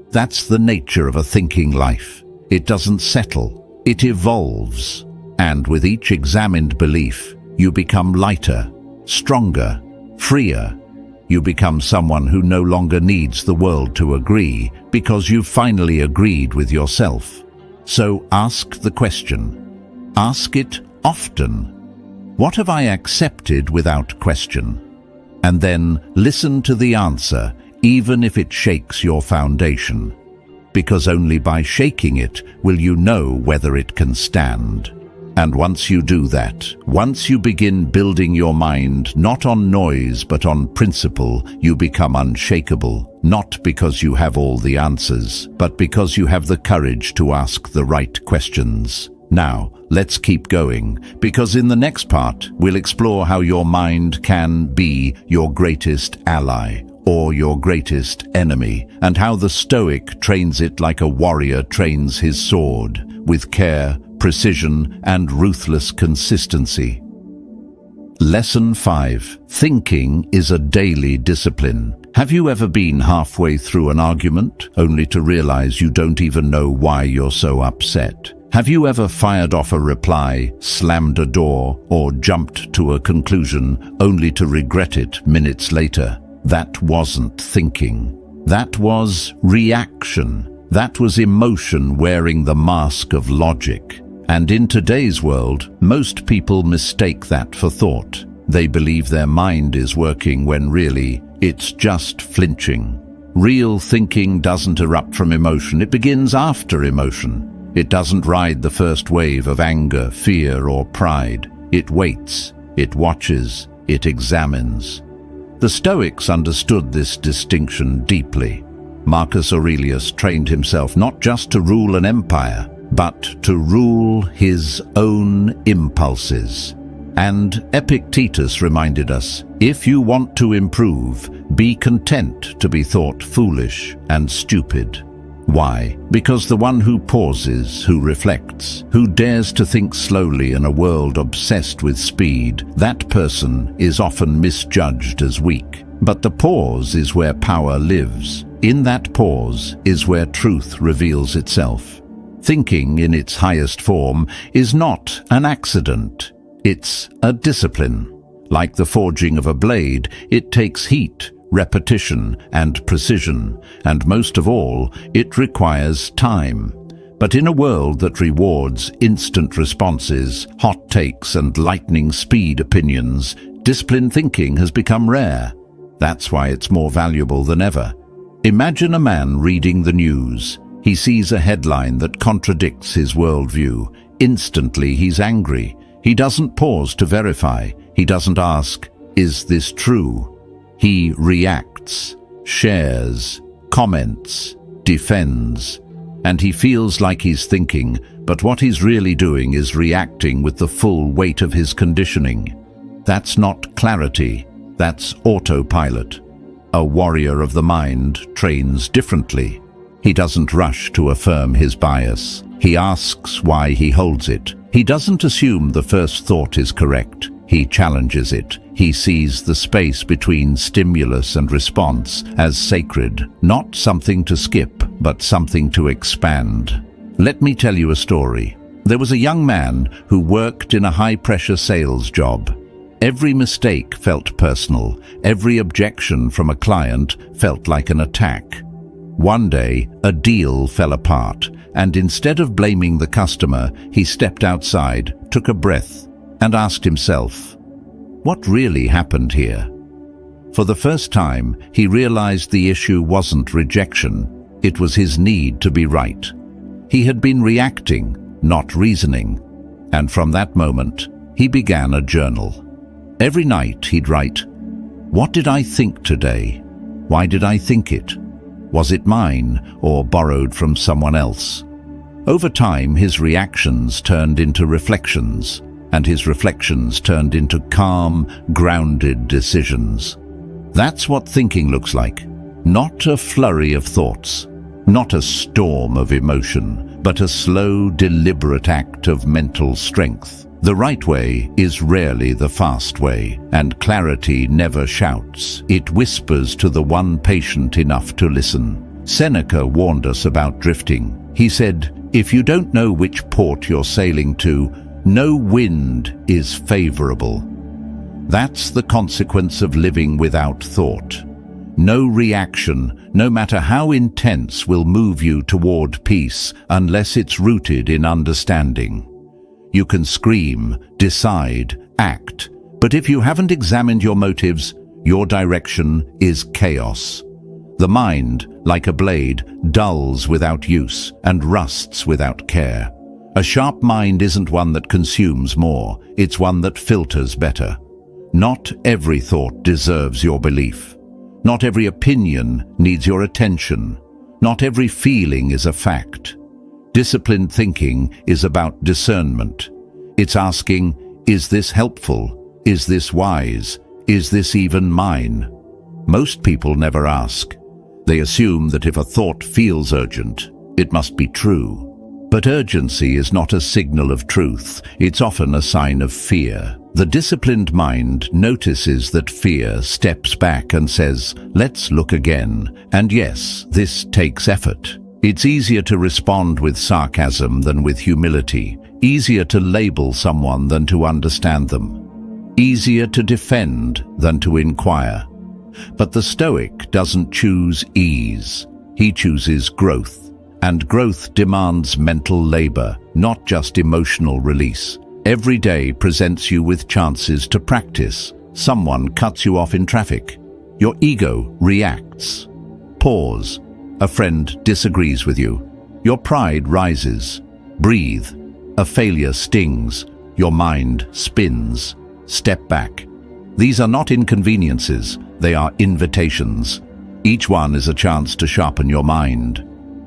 That's the nature of a thinking life. It doesn't settle, it evolves. And with each examined belief, you become lighter, stronger, freer. You become someone who no longer needs the world to agree, because you've finally agreed with yourself. So ask the question. Ask it often. What have I accepted without question? And then listen to the answer, even if it shakes your foundation. Because only by shaking it will you know whether it can stand. And once you do that, once you begin building your mind not on noise but on principle, you become unshakable, not because you have all the answers, but because you have the courage to ask the right questions. Now, let's keep going, because in the next part, we'll explore how your mind can be your greatest ally or your greatest enemy, and how the Stoic trains it like a warrior trains his sword, with care, precision, and ruthless consistency. Lesson 5. Thinking is a daily discipline. Have you ever been halfway through an argument, only to realize you don't even know why you're so upset? Have you ever fired off a reply, slammed a door, or jumped to a conclusion only to regret it minutes later? That wasn't thinking. That was reaction. That was emotion wearing the mask of logic. And in today's world, most people mistake that for thought. They believe their mind is working when really, it's just flinching. Real thinking doesn't erupt from emotion, it begins after emotion. It doesn't ride the first wave of anger, fear, or pride. It waits, it watches, it examines. The Stoics understood this distinction deeply. Marcus Aurelius trained himself not just to rule an empire, but to rule his own impulses. And Epictetus reminded us, if you want to improve, be content to be thought foolish and stupid. Why? Because the one who pauses, who reflects, who dares to think slowly in a world obsessed with speed, that person is often misjudged as weak. But the pause is where power lives. In that pause is where truth reveals itself. Thinking in its highest form is not an accident. It's a discipline. Like the forging of a blade, it takes heat, repetition, and precision, and most of all, it requires time. But in a world that rewards instant responses, hot takes, and lightning speed opinions, disciplined thinking has become rare. That's why it's more valuable than ever. Imagine a man reading the news. He sees a headline that contradicts his worldview. Instantly, he's angry. He doesn't pause to verify. He doesn't ask, is this true? He reacts, shares, comments, defends, and he feels like he's thinking, but what he's really doing is reacting with the full weight of his conditioning. That's not clarity, that's autopilot. A warrior of the mind trains differently. He doesn't rush to affirm his bias. He asks why he holds it. He doesn't assume the first thought is correct. He challenges it. He sees the space between stimulus and response as sacred, not something to skip, but something to expand. Let me tell you a story. There was a young man who worked in a high-pressure sales job. Every mistake felt personal. Every objection from a client felt like an attack. One day, a deal fell apart, and instead of blaming the customer, he stepped outside, took a breath, and asked himself, what really happened here? For the first time, he realized the issue wasn't rejection, it was his need to be right. He had been reacting, not reasoning, and from that moment, he began a journal. Every night he'd write, what did I think today? Why did I think it? Was it mine or borrowed from someone else? Over time, his reactions turned into reflections, and his reflections turned into calm, grounded decisions. That's what thinking looks like. Not a flurry of thoughts, not a storm of emotion, but a slow, deliberate act of mental strength. The right way is rarely the fast way, and clarity never shouts. It whispers to the one patient enough to listen. Seneca warned us about drifting. He said, if you don't know which port you're sailing to, no wind is favorable. That's the consequence of living without thought. No reaction, no matter how intense, will move you toward peace unless it's rooted in understanding. You can scream, decide, act, but if you haven't examined your motives, your direction is chaos. The mind, like a blade, dulls without use and rusts without care. A sharp mind isn't one that consumes more, it's one that filters better. Not every thought deserves your belief. Not every opinion needs your attention. Not every feeling is a fact. Disciplined thinking is about discernment. It's asking, is this helpful? Is this wise? Is this even mine? Most people never ask. They assume that if a thought feels urgent, it must be true. But urgency is not a signal of truth. It's often a sign of fear. The disciplined mind notices that fear, steps back and says, let's look again. And yes, this takes effort. It's easier to respond with sarcasm than with humility. Easier to label someone than to understand them. Easier to defend than to inquire. But the Stoic doesn't choose ease. He chooses growth. And growth demands mental labor, not just emotional release. Every day presents you with chances to practice. Someone cuts you off in traffic. Your ego reacts. Pause. A friend disagrees with you. Your pride rises. Breathe. A failure stings. Your mind spins. Step back. These are not inconveniences. They are invitations. Each one is a chance to sharpen your mind.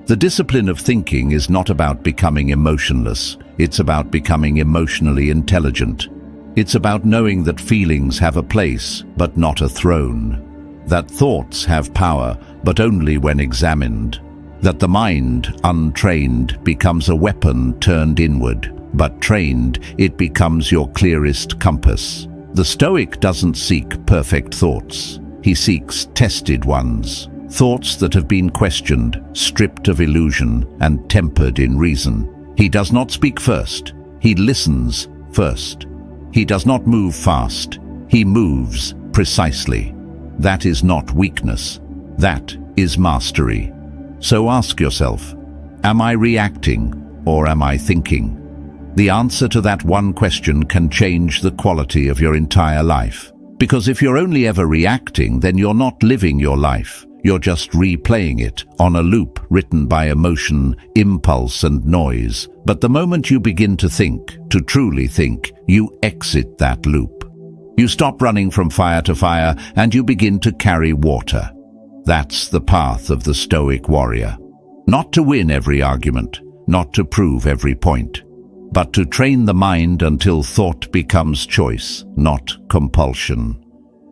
The discipline of thinking is not about becoming emotionless. It's about becoming emotionally intelligent. It's about knowing that feelings have a place, but not a throne. That thoughts have power, but only when examined. That the mind, untrained, becomes a weapon turned inward, but trained, it becomes your clearest compass. The Stoic doesn't seek perfect thoughts. He seeks tested ones. Thoughts that have been questioned, stripped of illusion, and tempered in reason. He does not speak first. He listens first. He does not move fast. He moves precisely. That is not weakness. That is mastery. So ask yourself, am I reacting or am I thinking? The answer to that one question can change the quality of your entire life. Because if you're only ever reacting, then you're not living your life. You're just replaying it on a loop written by emotion, impulse, and noise. But the moment you begin to think, to truly think, you exit that loop. You stop running from fire to fire and you begin to carry water. That's the path of the Stoic warrior. Not to win every argument, not to prove every point, but to train the mind until thought becomes choice, not compulsion.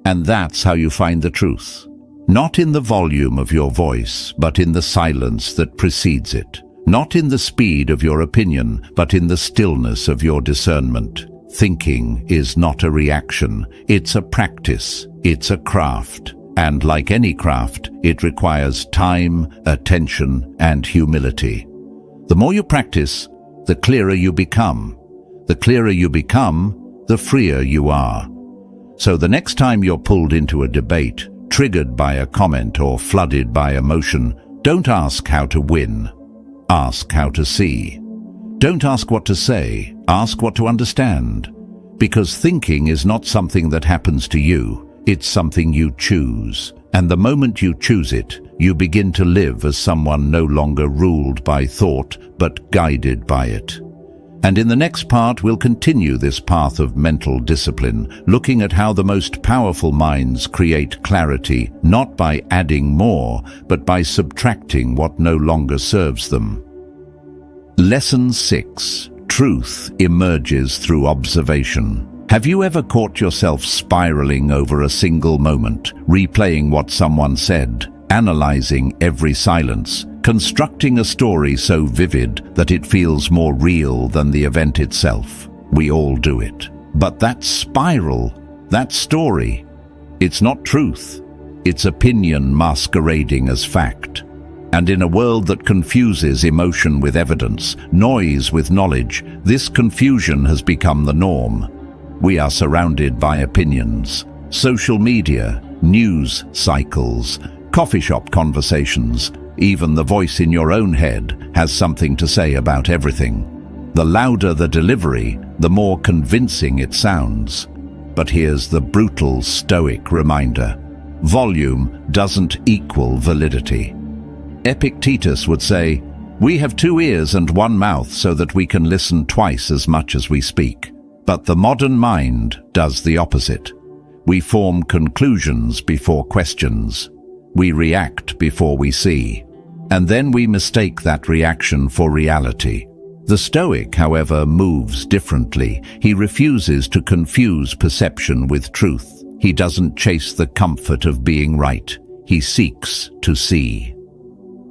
And that's how you find the truth. Not in the volume of your voice, but in the silence that precedes it. Not in the speed of your opinion, but in the stillness of your discernment. Thinking is not a reaction, it's a practice, it's a craft. And like any craft, it requires time, attention, and humility. The more you practice, the clearer you become. The clearer you become, the freer you are. So the next time you're pulled into a debate, triggered by a comment or flooded by emotion, don't ask how to win. Ask how to see. Don't ask what to say, ask what to understand. Because thinking is not something that happens to you, it's something you choose. And the moment you choose it, you begin to live as someone no longer ruled by thought, but guided by it. And in the next part, we'll continue this path of mental discipline, looking at how the most powerful minds create clarity, not by adding more, but by subtracting what no longer serves them. Lesson 6. Truth emerges through observation. Have you ever caught yourself spiraling over a single moment, replaying what someone said, analyzing every silence, constructing a story so vivid that it feels more real than the event itself? We all do it. But that spiral, that story, it's not truth. It's opinion masquerading as fact. And in a world that confuses emotion with evidence, noise with knowledge, this confusion has become the norm. We are surrounded by opinions. Social media, news cycles, coffee shop conversations, even the voice in your own head has something to say about everything. The louder the delivery, the more convincing it sounds. But here's the brutal Stoic reminder. Volume doesn't equal validity. Epictetus would say, "We have 2 ears and 1 mouth so that we can listen twice as much as we speak." But the modern mind does the opposite. We form conclusions before questions. We react before we see. And then we mistake that reaction for reality. The Stoic, however, moves differently. He refuses to confuse perception with truth. He doesn't chase the comfort of being right. He seeks to see.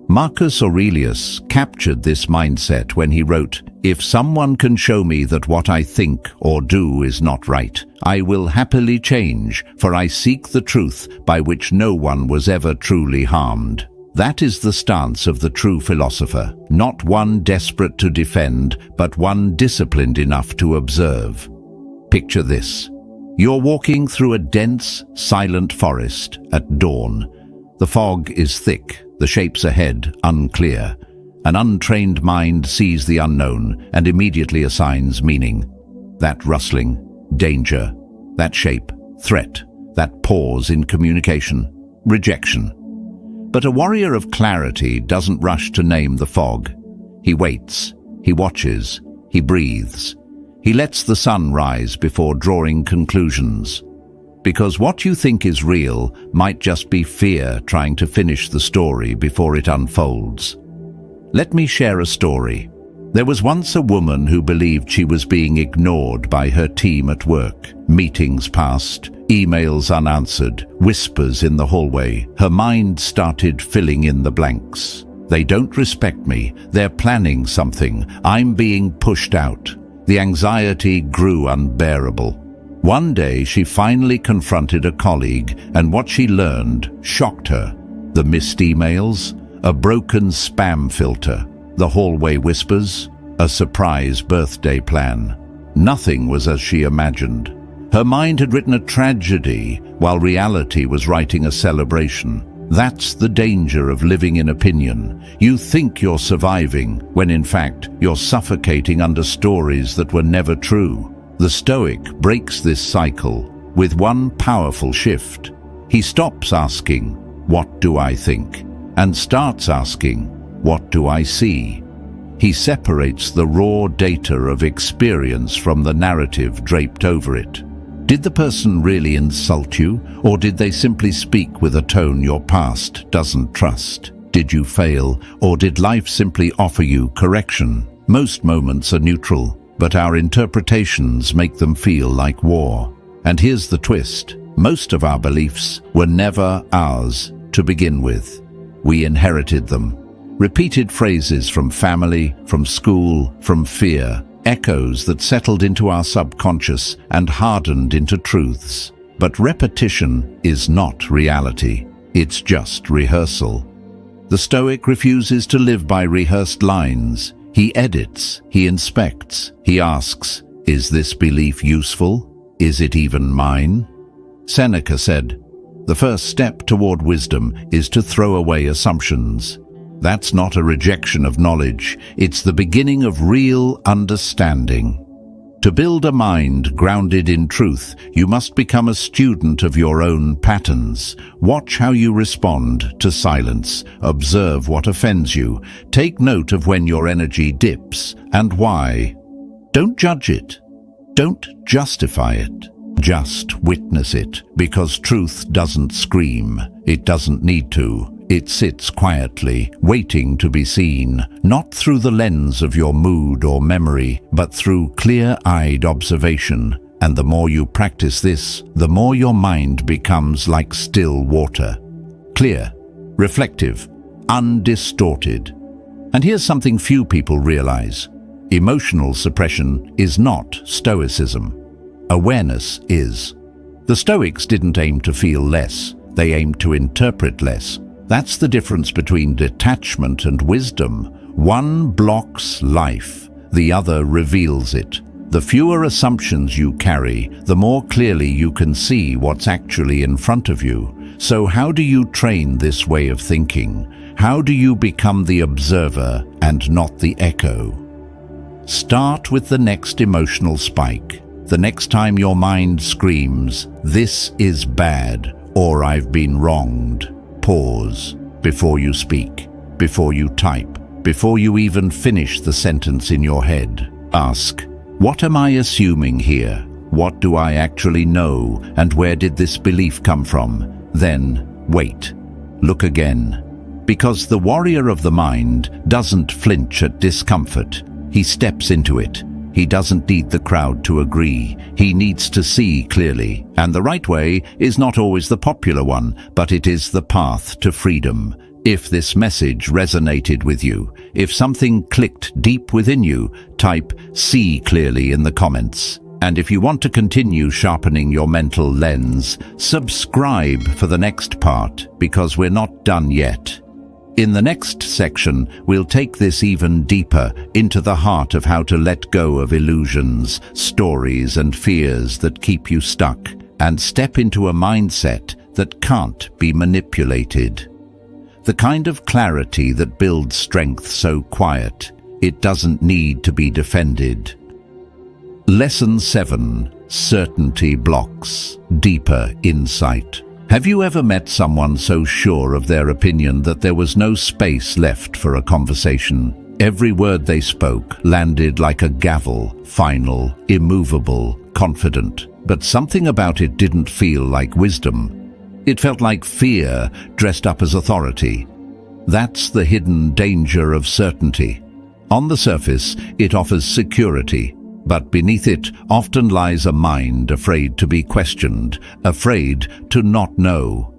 Marcus Aurelius captured this mindset when he wrote, "If someone can show me that what I think or do is not right, I will happily change, for I seek the truth by which no one was ever truly harmed." That is the stance of the true philosopher, not one desperate to defend, but one disciplined enough to observe. Picture this. You're walking through a dense, silent forest at dawn. The fog is thick, the shapes ahead unclear. An untrained mind sees the unknown and immediately assigns meaning. That rustling, danger. That shape, threat. That pause in communication, rejection. But a warrior of clarity doesn't rush to name the fog. He waits, he watches, he breathes. He lets the sun rise before drawing conclusions. because what you think is real might just be fear trying to finish the story before it unfolds. Let me share a story. There was once a woman who believed she was being ignored by her team at work. Meetings passed, emails unanswered, whispers in the hallway. Her mind started filling in the blanks. They don't respect me. They're planning something. I'm being pushed out. The anxiety grew unbearable. One day she finally confronted a colleague, and what she learned shocked her. The missed emails, a broken spam filter, the hallway whispers, a surprise birthday plan. Nothing was as she imagined. Her mind had written a tragedy while reality was writing a celebration. That's the danger of living in opinion. You think you're surviving when in fact you're suffocating under stories that were never true. The Stoic breaks this cycle with one powerful shift. He stops asking, "What do I think?" and starts asking, "What do I see?" He separates the raw data of experience from the narrative draped over it. Did the person really insult you, or did they simply speak with a tone your past doesn't trust? Did you fail, or did life simply offer you correction? Most moments are neutral, but our interpretations make them feel like war. And here's the twist. Most of our beliefs were never ours to begin with. We inherited them. Repeated phrases from family, from school, from fear, echoes that settled into our subconscious and hardened into truths. But repetition is not reality. It's just rehearsal. The Stoic refuses to live by rehearsed lines. He edits, he inspects, he asks, "Is this belief useful? Is it even mine?" Seneca said, "The first step toward wisdom is to throw away assumptions." That's not a rejection of knowledge, it's the beginning of real understanding. To build a mind grounded in truth, you must become a student of your own patterns. Watch how you respond to silence. Observe what offends you. Take note of when your energy dips and why. Don't judge it. Don't justify it. Just witness it, because truth doesn't scream. It doesn't need to. It sits quietly, waiting to be seen, not through the lens of your mood or memory, but through clear-eyed observation. And the more you practice this, the more your mind becomes like still water. Clear, reflective, undistorted. And here's something few people realize. Emotional suppression is not stoicism. Awareness is. The Stoics didn't aim to feel less, they aimed to interpret less. That's the difference between detachment and wisdom. One blocks life, the other reveals it. The fewer assumptions you carry, the more clearly you can see what's actually in front of you. So how do you train this way of thinking? How do you become the observer and not the echo? Start with the next emotional spike. The next time your mind screams, "This is bad," or "I've been wronged," pause before you speak, before you type, before you even finish the sentence in your head. Ask, what am I assuming here? What do I actually know? And where did this belief come from? Then wait. Look again. Because the warrior of the mind doesn't flinch at discomfort. He steps into it. He doesn't need the crowd to agree. He needs to see clearly. And the right way is not always the popular one, but it is the path to freedom. If this message resonated with you, if something clicked deep within you, type "see clearly" in the comments. And if you want to continue sharpening your mental lens, subscribe for the next part, because we're not done yet. In the next section, we'll take this even deeper into the heart of how to let go of illusions, stories, and fears that keep you stuck, and step into a mindset that can't be manipulated. The kind of clarity that builds strength so quiet, it doesn't need to be defended. Lesson 7. Certainty blocks deeper insight. Have you ever met someone so sure of their opinion that there was no space left for a conversation? Every word they spoke landed like a gavel, final, immovable, confident. But something about it didn't feel like wisdom. It felt like fear dressed up as authority. That's the hidden danger of certainty. On the surface, it offers security, but beneath it often lies a mind afraid to be questioned, afraid to not know.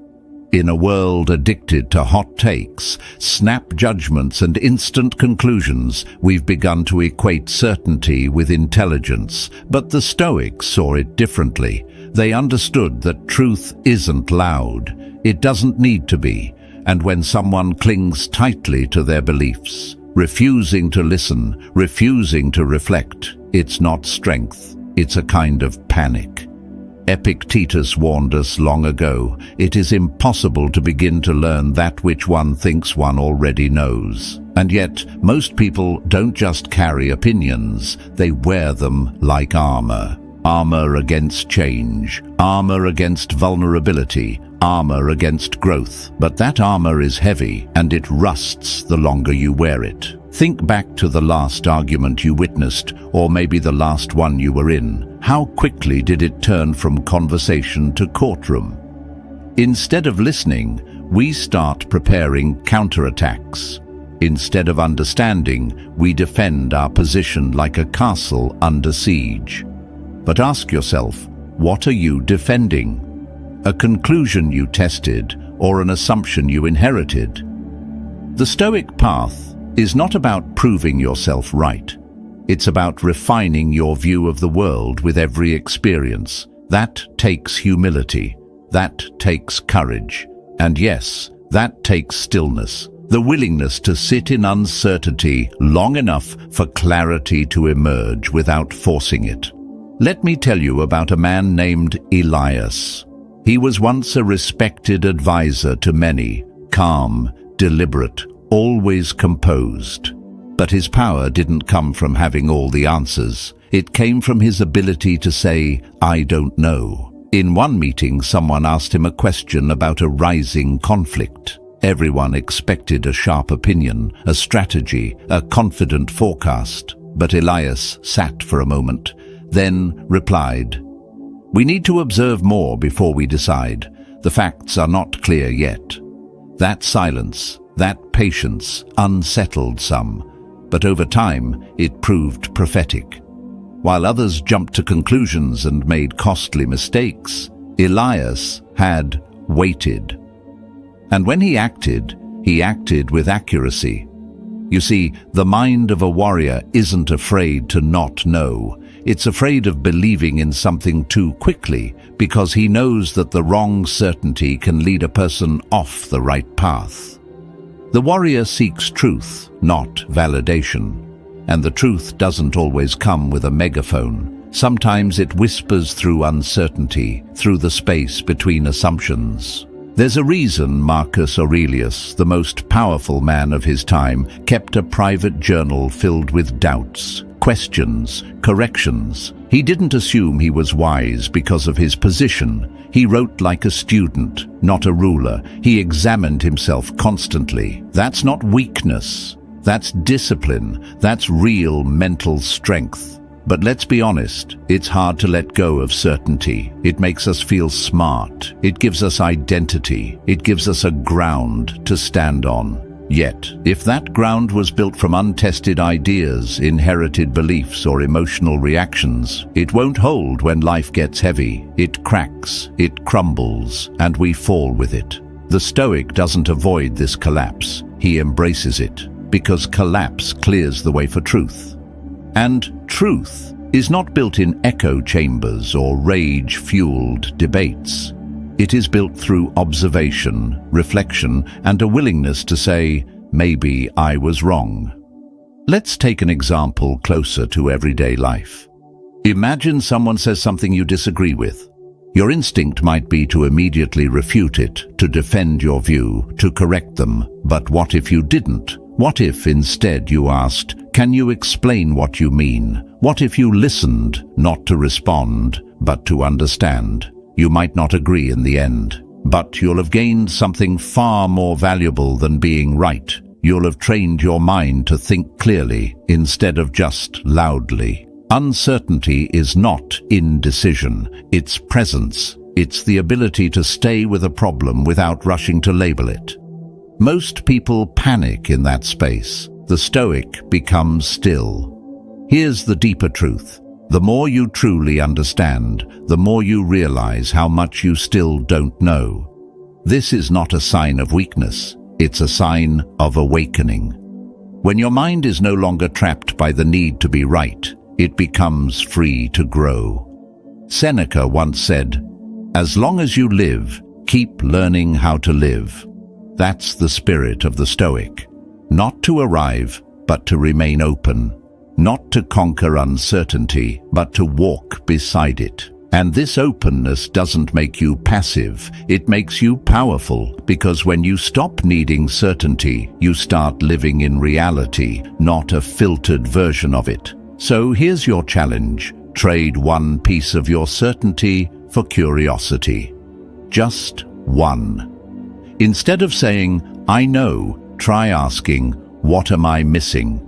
In a world addicted to hot takes, snap judgments and instant conclusions, we've begun to equate certainty with intelligence. But the Stoics saw it differently. They understood that truth isn't loud. It doesn't need to be. And when someone clings tightly to their beliefs, refusing to listen, refusing to reflect, it's not strength, it's a kind of panic. Epictetus warned us long ago, it is impossible to begin to learn that which one thinks one already knows. And yet, most people don't just carry opinions, they wear them like armor. Armor against change, armor against vulnerability, armor against growth. But that armor is heavy, and it rusts the longer you wear it. Think back to the last argument you witnessed, or maybe the last one you were in. How quickly did it turn from conversation to courtroom? Instead of listening, we start preparing counterattacks. Instead of understanding, we defend our position like a castle under siege. But ask yourself, what are you defending? A conclusion you tested, or an assumption you inherited? The Stoic path is not about proving yourself right. It's about refining your view of the world with every experience. That takes humility. That takes courage. And yes, that takes stillness. The willingness to sit in uncertainty long enough for clarity to emerge without forcing it. Let me tell you about a man named Elias. He was once a respected advisor to many, calm, deliberate, always composed. But his power didn't come from having all the answers. It came from his ability to say, "I don't know." In one meeting, someone asked him a question about a rising conflict. Everyone expected a sharp opinion, a strategy, a confident forecast. But Elias sat for a moment, then replied, "We need to observe more before we decide. The facts are not clear yet." That silence, that patience, unsettled some, but over time it proved prophetic. While others jumped to conclusions and made costly mistakes, Elias had waited. And when he acted with accuracy. You see, the mind of a warrior isn't afraid to not know. It's afraid of believing in something too quickly, because he knows that the wrong certainty can lead a person off the right path. The warrior seeks truth, not validation. And the truth doesn't always come with a megaphone. Sometimes it whispers through uncertainty, through the space between assumptions. There's a reason Marcus Aurelius, the most powerful man of his time, kept a private journal filled with doubts, questions, corrections. He didn't assume he was wise because of his position. He wrote like a student, not a ruler. He examined himself constantly. That's not weakness. That's discipline. That's real mental strength. But let's be honest, it's hard to let go of certainty. It makes us feel smart. It gives us identity. It gives us a ground to stand on. Yet, if that ground was built from untested ideas, inherited beliefs, or emotional reactions, it won't hold when life gets heavy. It cracks, it crumbles, and we fall with it. The Stoic doesn't avoid this collapse. He embraces it, because collapse clears the way for truth. And truth is not built in echo chambers or rage-fueled debates. It is built through observation, reflection, and a willingness to say, maybe I was wrong. Let's take an example closer to everyday life. Imagine someone says something you disagree with. Your instinct might be to immediately refute it, to defend your view, to correct them. But what if you didn't? What if instead you asked, can you explain what you mean? What if you listened, not to respond, but to understand? You might not agree in the end, but you'll have gained something far more valuable than being right. You'll have trained your mind to think clearly instead of just loudly. Uncertainty is not indecision, it's presence. It's the ability to stay with a problem without rushing to label it. Most people panic in that space. The Stoic becomes still. Here's the deeper truth. The more you truly understand, the more you realize how much you still don't know. This is not a sign of weakness, it's a sign of awakening. When your mind is no longer trapped by the need to be right, it becomes free to grow. Seneca once said, "As long as you live, keep learning how to live." That's the spirit of the Stoic. Not to arrive, but to remain open. Not to conquer uncertainty, but to walk beside it. And this openness doesn't make you passive, it makes you powerful, because when you stop needing certainty, you start living in reality, not a filtered version of it. So here's your challenge. Trade one piece of your certainty for curiosity. Just one. Instead of saying, "I know," try asking, "What am I missing?"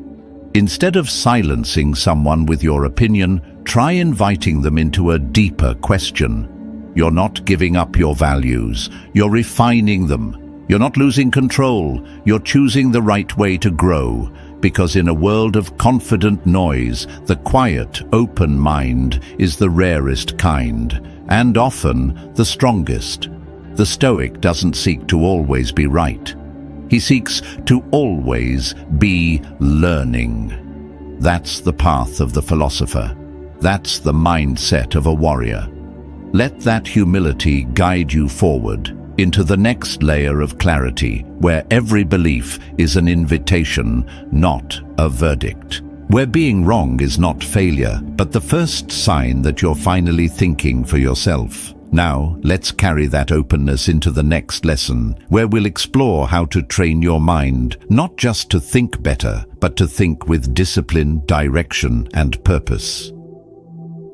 Instead of silencing someone with your opinion, try inviting them into a deeper question. You're not giving up your values, you're refining them. You're not losing control, you're choosing the right way to grow. Because in a world of confident noise, the quiet, open mind is the rarest kind, and often the strongest. The Stoic doesn't seek to always be right. He seeks to always be learning. That's the path of the philosopher. That's the mindset of a warrior. Let that humility guide you forward into the next layer of clarity, where every belief is an invitation, not a verdict. Where being wrong is not failure, but the first sign that you're finally thinking for yourself. Now, let's carry that openness into the next lesson, where we'll explore how to train your mind, not just to think better, but to think with discipline, direction, and purpose.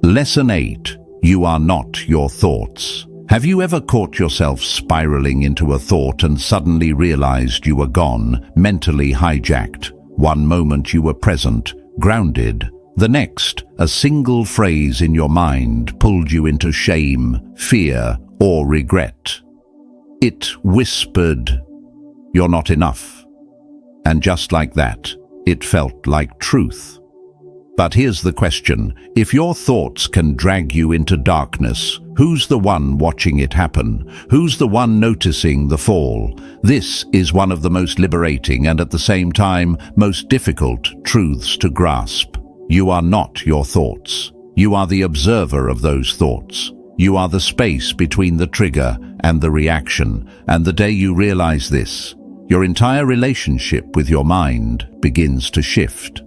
Lesson 8. You are not your thoughts. Have you ever caught yourself spiraling into a thought and suddenly realized you were gone, mentally hijacked? One moment you were present, grounded. The next, a single phrase in your mind pulled you into shame, fear, or regret. It whispered, "You're not enough." And just like that, it felt like truth. But here's the question. If your thoughts can drag you into darkness, who's the one watching it happen? Who's the one noticing the fall? This is one of the most liberating and at the same time most difficult truths to grasp. You are not your thoughts. You are the observer of those thoughts. You are the space between the trigger and the reaction. And the day you realize this, your entire relationship with your mind begins to shift.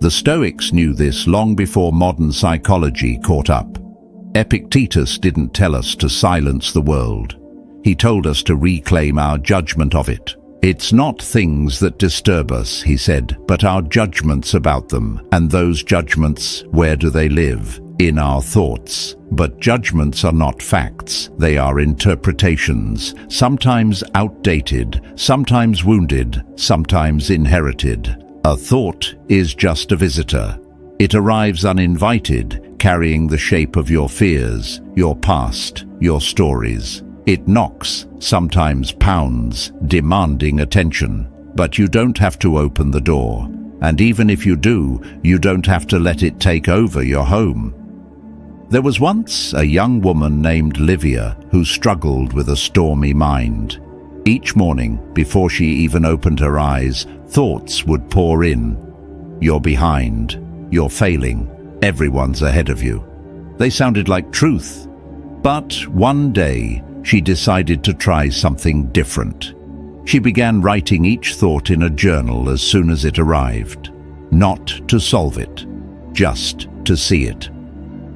The Stoics knew this long before modern psychology caught up. Epictetus didn't tell us to silence the world. He told us to reclaim our judgment of it. It's not things that disturb us, he said, but our judgments about them. And those judgments, where do they live? In our thoughts. But judgments are not facts. They are interpretations, sometimes outdated, sometimes wounded, sometimes inherited. A thought is just a visitor. It arrives uninvited, carrying the shape of your fears, your past, your stories. It knocks, sometimes pounds, demanding attention. But you don't have to open the door. And even if you do, you don't have to let it take over your home. There was once a young woman named Livia who struggled with a stormy mind. Each morning, before she even opened her eyes, thoughts would pour in. You're behind. You're failing. Everyone's ahead of you. They sounded like truth. But one day, she decided to try something different. She began writing each thought in a journal as soon as it arrived. Not to solve it, just to see it.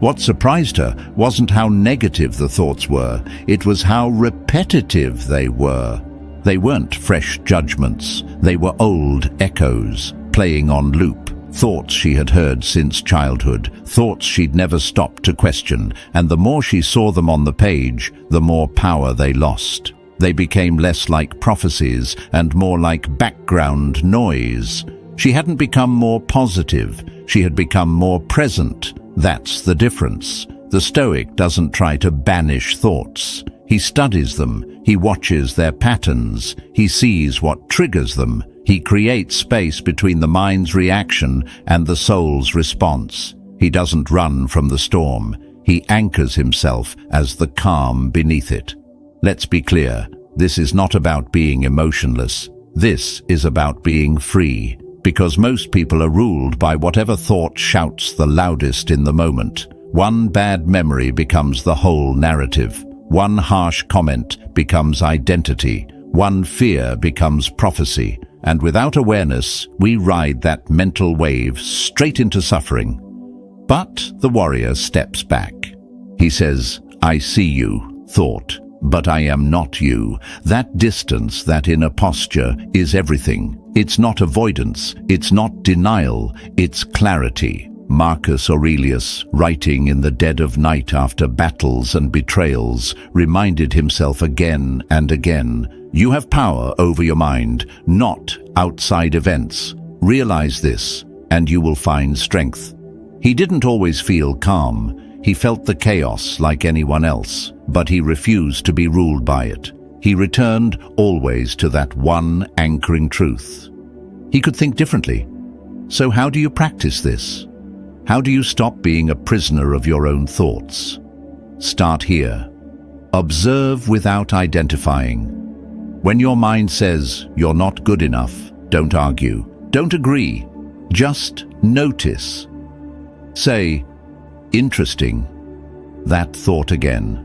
What surprised her wasn't how negative the thoughts were, it was how repetitive they were. They weren't fresh judgments, they were old echoes, playing on loop. Thoughts she had heard since childhood, thoughts she'd never stopped to question, and the more she saw them on the page, the more power they lost. They became less like prophecies and more like background noise. She hadn't become more positive, she had become more present. That's the difference. The Stoic doesn't try to banish thoughts. He studies them, he watches their patterns, he sees what triggers them. He creates space between the mind's reaction and the soul's response. He doesn't run from the storm. He anchors himself as the calm beneath it. Let's be clear, this is not about being emotionless. This is about being free, because most people are ruled by whatever thought shouts the loudest in the moment. One bad memory becomes the whole narrative. One harsh comment becomes identity. One fear becomes prophecy. And without awareness, we ride that mental wave straight into suffering. But the warrior steps back. He says, "I see you, thought, but I am not you." That distance, that inner posture, is everything. It's not avoidance, it's not denial, it's clarity. Marcus Aurelius, writing in the dead of night after battles and betrayals, reminded himself again and again, you have power over your mind, not outside events. Realize this, and you will find strength. He didn't always feel calm. He felt the chaos like anyone else, but he refused to be ruled by it. He returned always to that one anchoring truth. He could think differently. So how do you practice this? How do you stop being a prisoner of your own thoughts? Start here. Observe without identifying. When your mind says you're not good enough, don't argue, don't agree, just notice. Say, interesting, that thought again.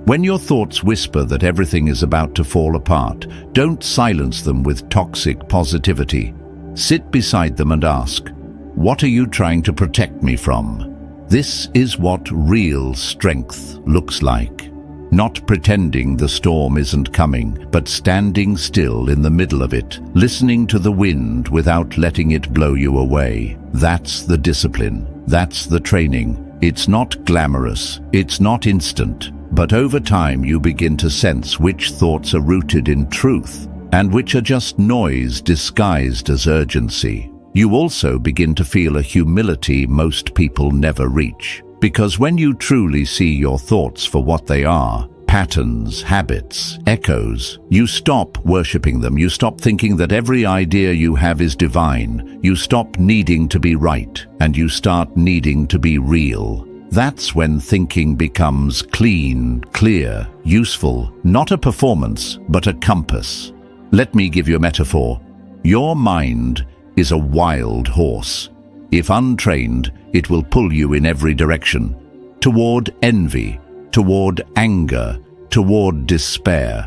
When your thoughts whisper that everything is about to fall apart, don't silence them with toxic positivity. Sit beside them and ask, what are you trying to protect me from? This is what real strength looks like. Not pretending the storm isn't coming, but standing still in the middle of it, listening to the wind without letting it blow you away. That's the discipline. That's the training. It's not glamorous. It's not instant. But over time you begin to sense which thoughts are rooted in truth and which are just noise disguised as urgency. You also begin to feel a humility most people never reach. Because when you truly see your thoughts for what they are, patterns, habits, echoes, you stop worshipping them. You stop thinking that every idea you have is divine. You stop needing to be right, and you start needing to be real. That's when thinking becomes clean, clear, useful, not a performance, but a compass. Let me give you a metaphor. Your mind is a wild horse. If untrained, it will pull you in every direction, toward envy, toward anger, toward despair.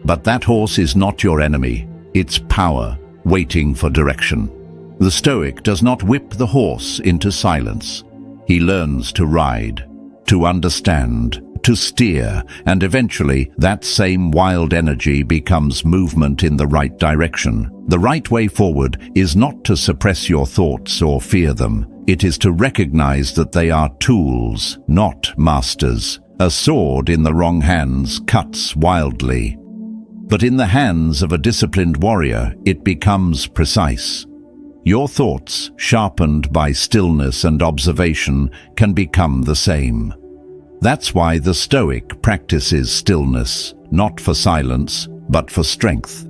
But that horse is not your enemy. It's power, waiting for direction. The Stoic does not whip the horse into silence. He learns to ride, to understand, to steer, and eventually that same wild energy becomes movement in the right direction. The right way forward is not to suppress your thoughts or fear them. It is to recognize that they are tools, not masters. A sword in the wrong hands cuts wildly, but in the hands of a disciplined warrior, it becomes precise. Your thoughts, sharpened by stillness and observation, can become the same. That's why the Stoic practices stillness, not for silence, but for strength.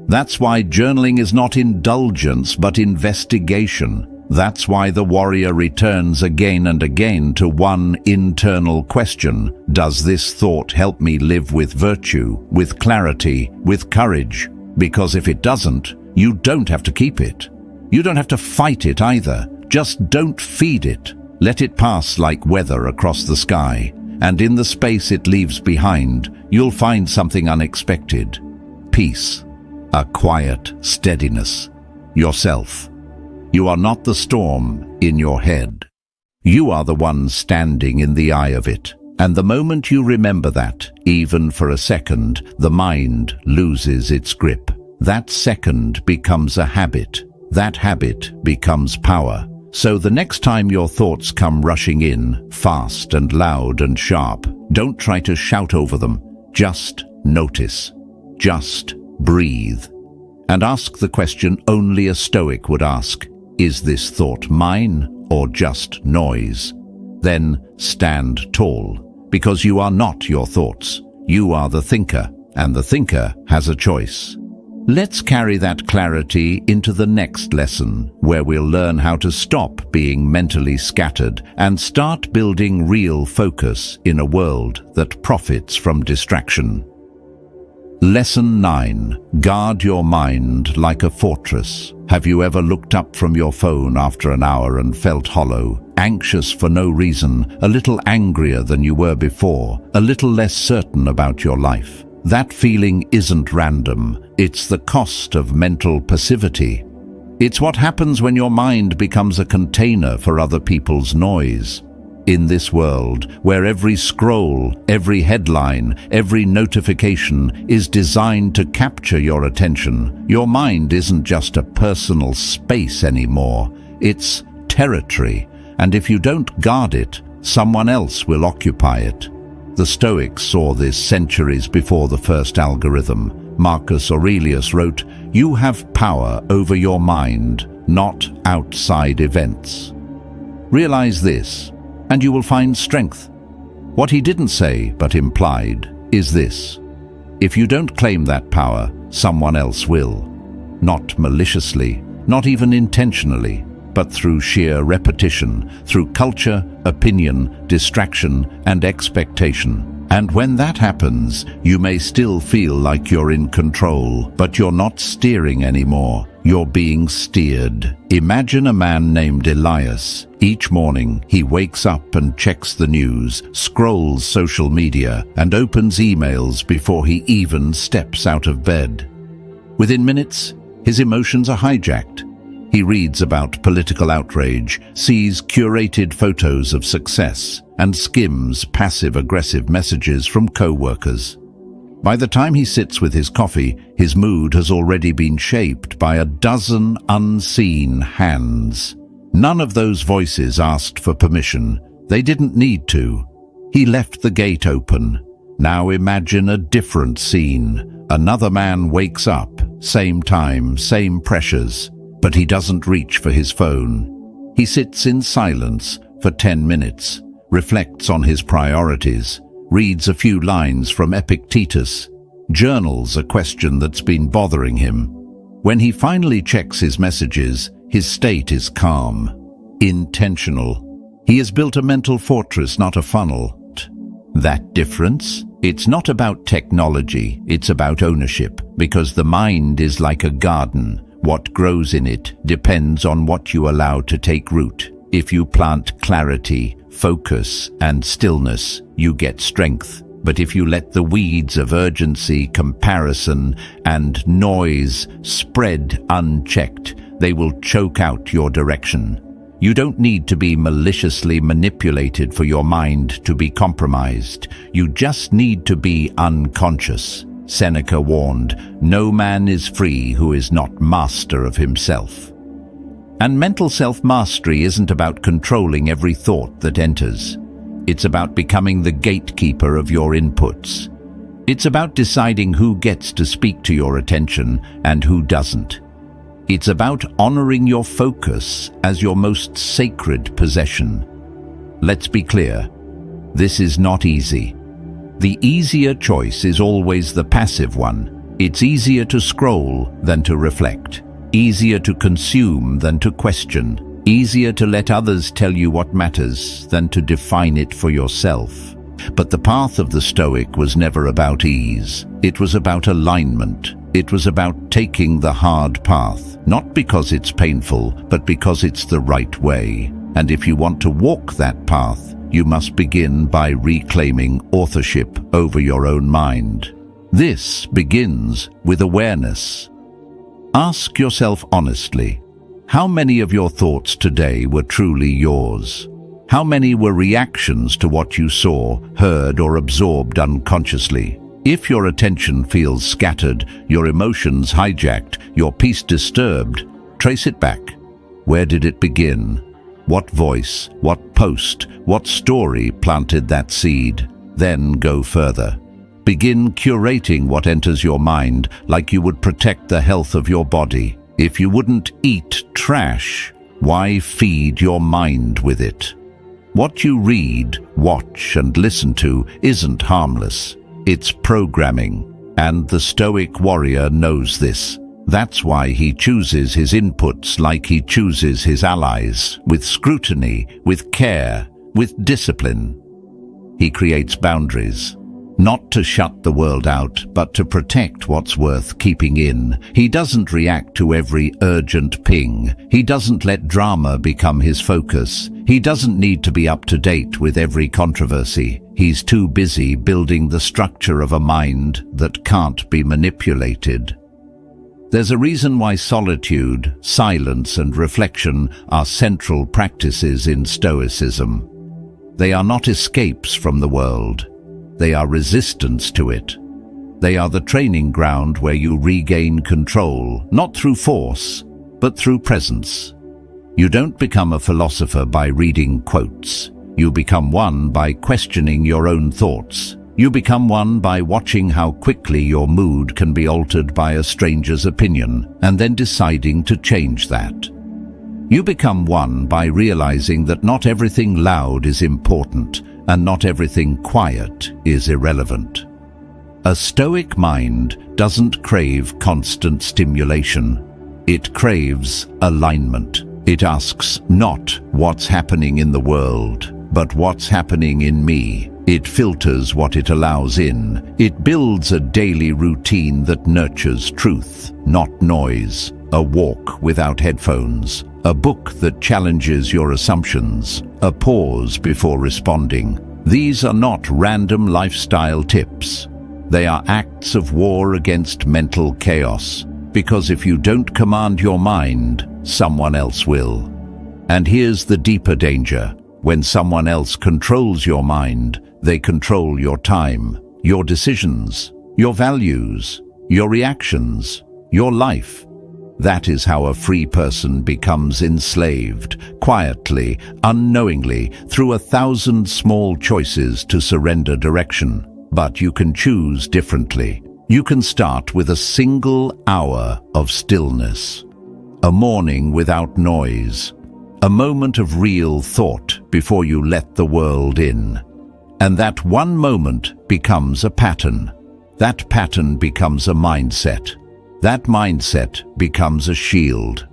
That's why journaling is not indulgence, but investigation. That's why the warrior returns again and again to one internal question. Does this thought help me live with virtue, with clarity, with courage? Because if it doesn't, you don't have to keep it. You don't have to fight it either. Just don't feed it. Let it pass like weather across the sky, and in the space it leaves behind, you'll find something unexpected. Peace, a quiet steadiness, yourself. You are not the storm in your head. You are the one standing in the eye of it. And the moment you remember that, even for a second, the mind loses its grip. That second becomes a habit. That habit becomes power. So the next time your thoughts come rushing in, fast and loud and sharp, don't try to shout over them. Just notice. Just breathe. and ask the question only a Stoic would ask: is this thought mine or just noise? Then stand tall, because you are not your thoughts. You are the thinker, and the thinker has a choice. Let's carry that clarity into the next lesson, where we'll learn how to stop being mentally scattered and start building real focus in a world that profits from distraction. Lesson 9. Guard your mind like a fortress. Have you ever looked up from your phone after an hour and felt hollow, anxious for no reason, a little angrier than you were before, a little less certain about your life? That feeling isn't random. It's the cost of mental passivity. It's what happens when your mind becomes a container for other people's noise. In this world, where every scroll, every headline, every notification is designed to capture your attention, your mind isn't just a personal space anymore. It's territory, and if you don't guard it, someone else will occupy it. The Stoics saw this centuries before the first algorithm. Marcus Aurelius wrote, "You have power over your mind, not outside events." Realize this, and you will find strength. What he didn't say, but implied, is this: if you don't claim that power, someone else will. Not maliciously, not even intentionally, but through sheer repetition, through culture, opinion, distraction, and expectation. And when that happens, you may still feel like you're in control, but you're not steering anymore. You're being steered. Imagine a man named Elias. Each morning, he wakes up and checks the news, scrolls social media, and opens emails before he even steps out of bed. Within minutes, his emotions are hijacked. He reads about political outrage, sees curated photos of success, and skims passive-aggressive messages from co-workers. By the time he sits with his coffee, his mood has already been shaped by a dozen unseen hands. None of those voices asked for permission. They didn't need to. He left the gate open. Now imagine a different scene. Another man wakes up, same time, same pressures, but he doesn't reach for his phone. He sits in silence for 10 minutes, reflects on his priorities, reads a few lines from Epictetus, journals a question that's been bothering him. When he finally checks his messages, his state is calm, intentional. He has built a mental fortress, not a funnel. That difference? It's not about technology, it's about ownership, because the mind is like a garden. What grows in it depends on what you allow to take root. If you plant clarity, focus, and stillness, you get strength. But if you let the weeds of urgency, comparison, and noise spread unchecked, they will choke out your direction. You don't need to be maliciously manipulated for your mind to be compromised. You just need to be unconscious. Seneca warned, "No man is free who is not master of himself." And mental self-mastery isn't about controlling every thought that enters. It's about becoming the gatekeeper of your inputs. It's about deciding who gets to speak to your attention and who doesn't. It's about honoring your focus as your most sacred possession. Let's be clear, this is not easy. The easier choice is always the passive one. It's easier to scroll than to reflect, easier to consume than to question, easier to let others tell you what matters than to define it for yourself. But the path of the Stoic was never about ease. It was about alignment. It was about taking the hard path, not because it's painful, but because it's the right way. And if you want to walk that path, you must begin by reclaiming authorship over your own mind. This begins with awareness. Ask yourself honestly, how many of your thoughts today were truly yours? How many were reactions to what you saw, heard, or absorbed unconsciously? If your attention feels scattered, your emotions hijacked, your peace disturbed, trace it back. Where did it begin? What voice, what post, what story planted that seed? Then go further. Begin curating what enters your mind like you would protect the health of your body. If you wouldn't eat trash, why feed your mind with it? What you read, watch, and listen to isn't harmless. It's programming. And the Stoic warrior knows this. That's why he chooses his inputs like he chooses his allies, with scrutiny, with care, with discipline. He creates boundaries, not to shut the world out, but to protect what's worth keeping in. He doesn't react to every urgent ping. He doesn't let drama become his focus. He doesn't need to be up to date with every controversy. He's too busy building the structure of a mind that can't be manipulated. There's a reason why solitude, silence, and reflection are central practices in Stoicism. They are not escapes from the world. They are resistance to it. They are the training ground where you regain control, not through force, but through presence. You don't become a philosopher by reading quotes. You become one by questioning your own thoughts. You become one by watching how quickly your mood can be altered by a stranger's opinion, and then deciding to change that. You become one by realizing that not everything loud is important, and not everything quiet is irrelevant. A Stoic mind doesn't crave constant stimulation. It craves alignment. It asks not what's happening in the world, but what's happening in me. It filters what it allows in. It builds a daily routine that nurtures truth, not noise. A walk without headphones. A book that challenges your assumptions. A pause before responding. These are not random lifestyle tips. They are acts of war against mental chaos. Because if you don't command your mind, someone else will. And here's the deeper danger. When someone else controls your mind, they control your time, your decisions, your values, your reactions, your life. That is how a free person becomes enslaved, quietly, unknowingly, through 1,000 small choices to surrender direction. But you can choose differently. You can start with a single hour of stillness, a morning without noise, a moment of real thought before you let the world in. And that one moment becomes a pattern. That pattern becomes a mindset. That mindset becomes a shield.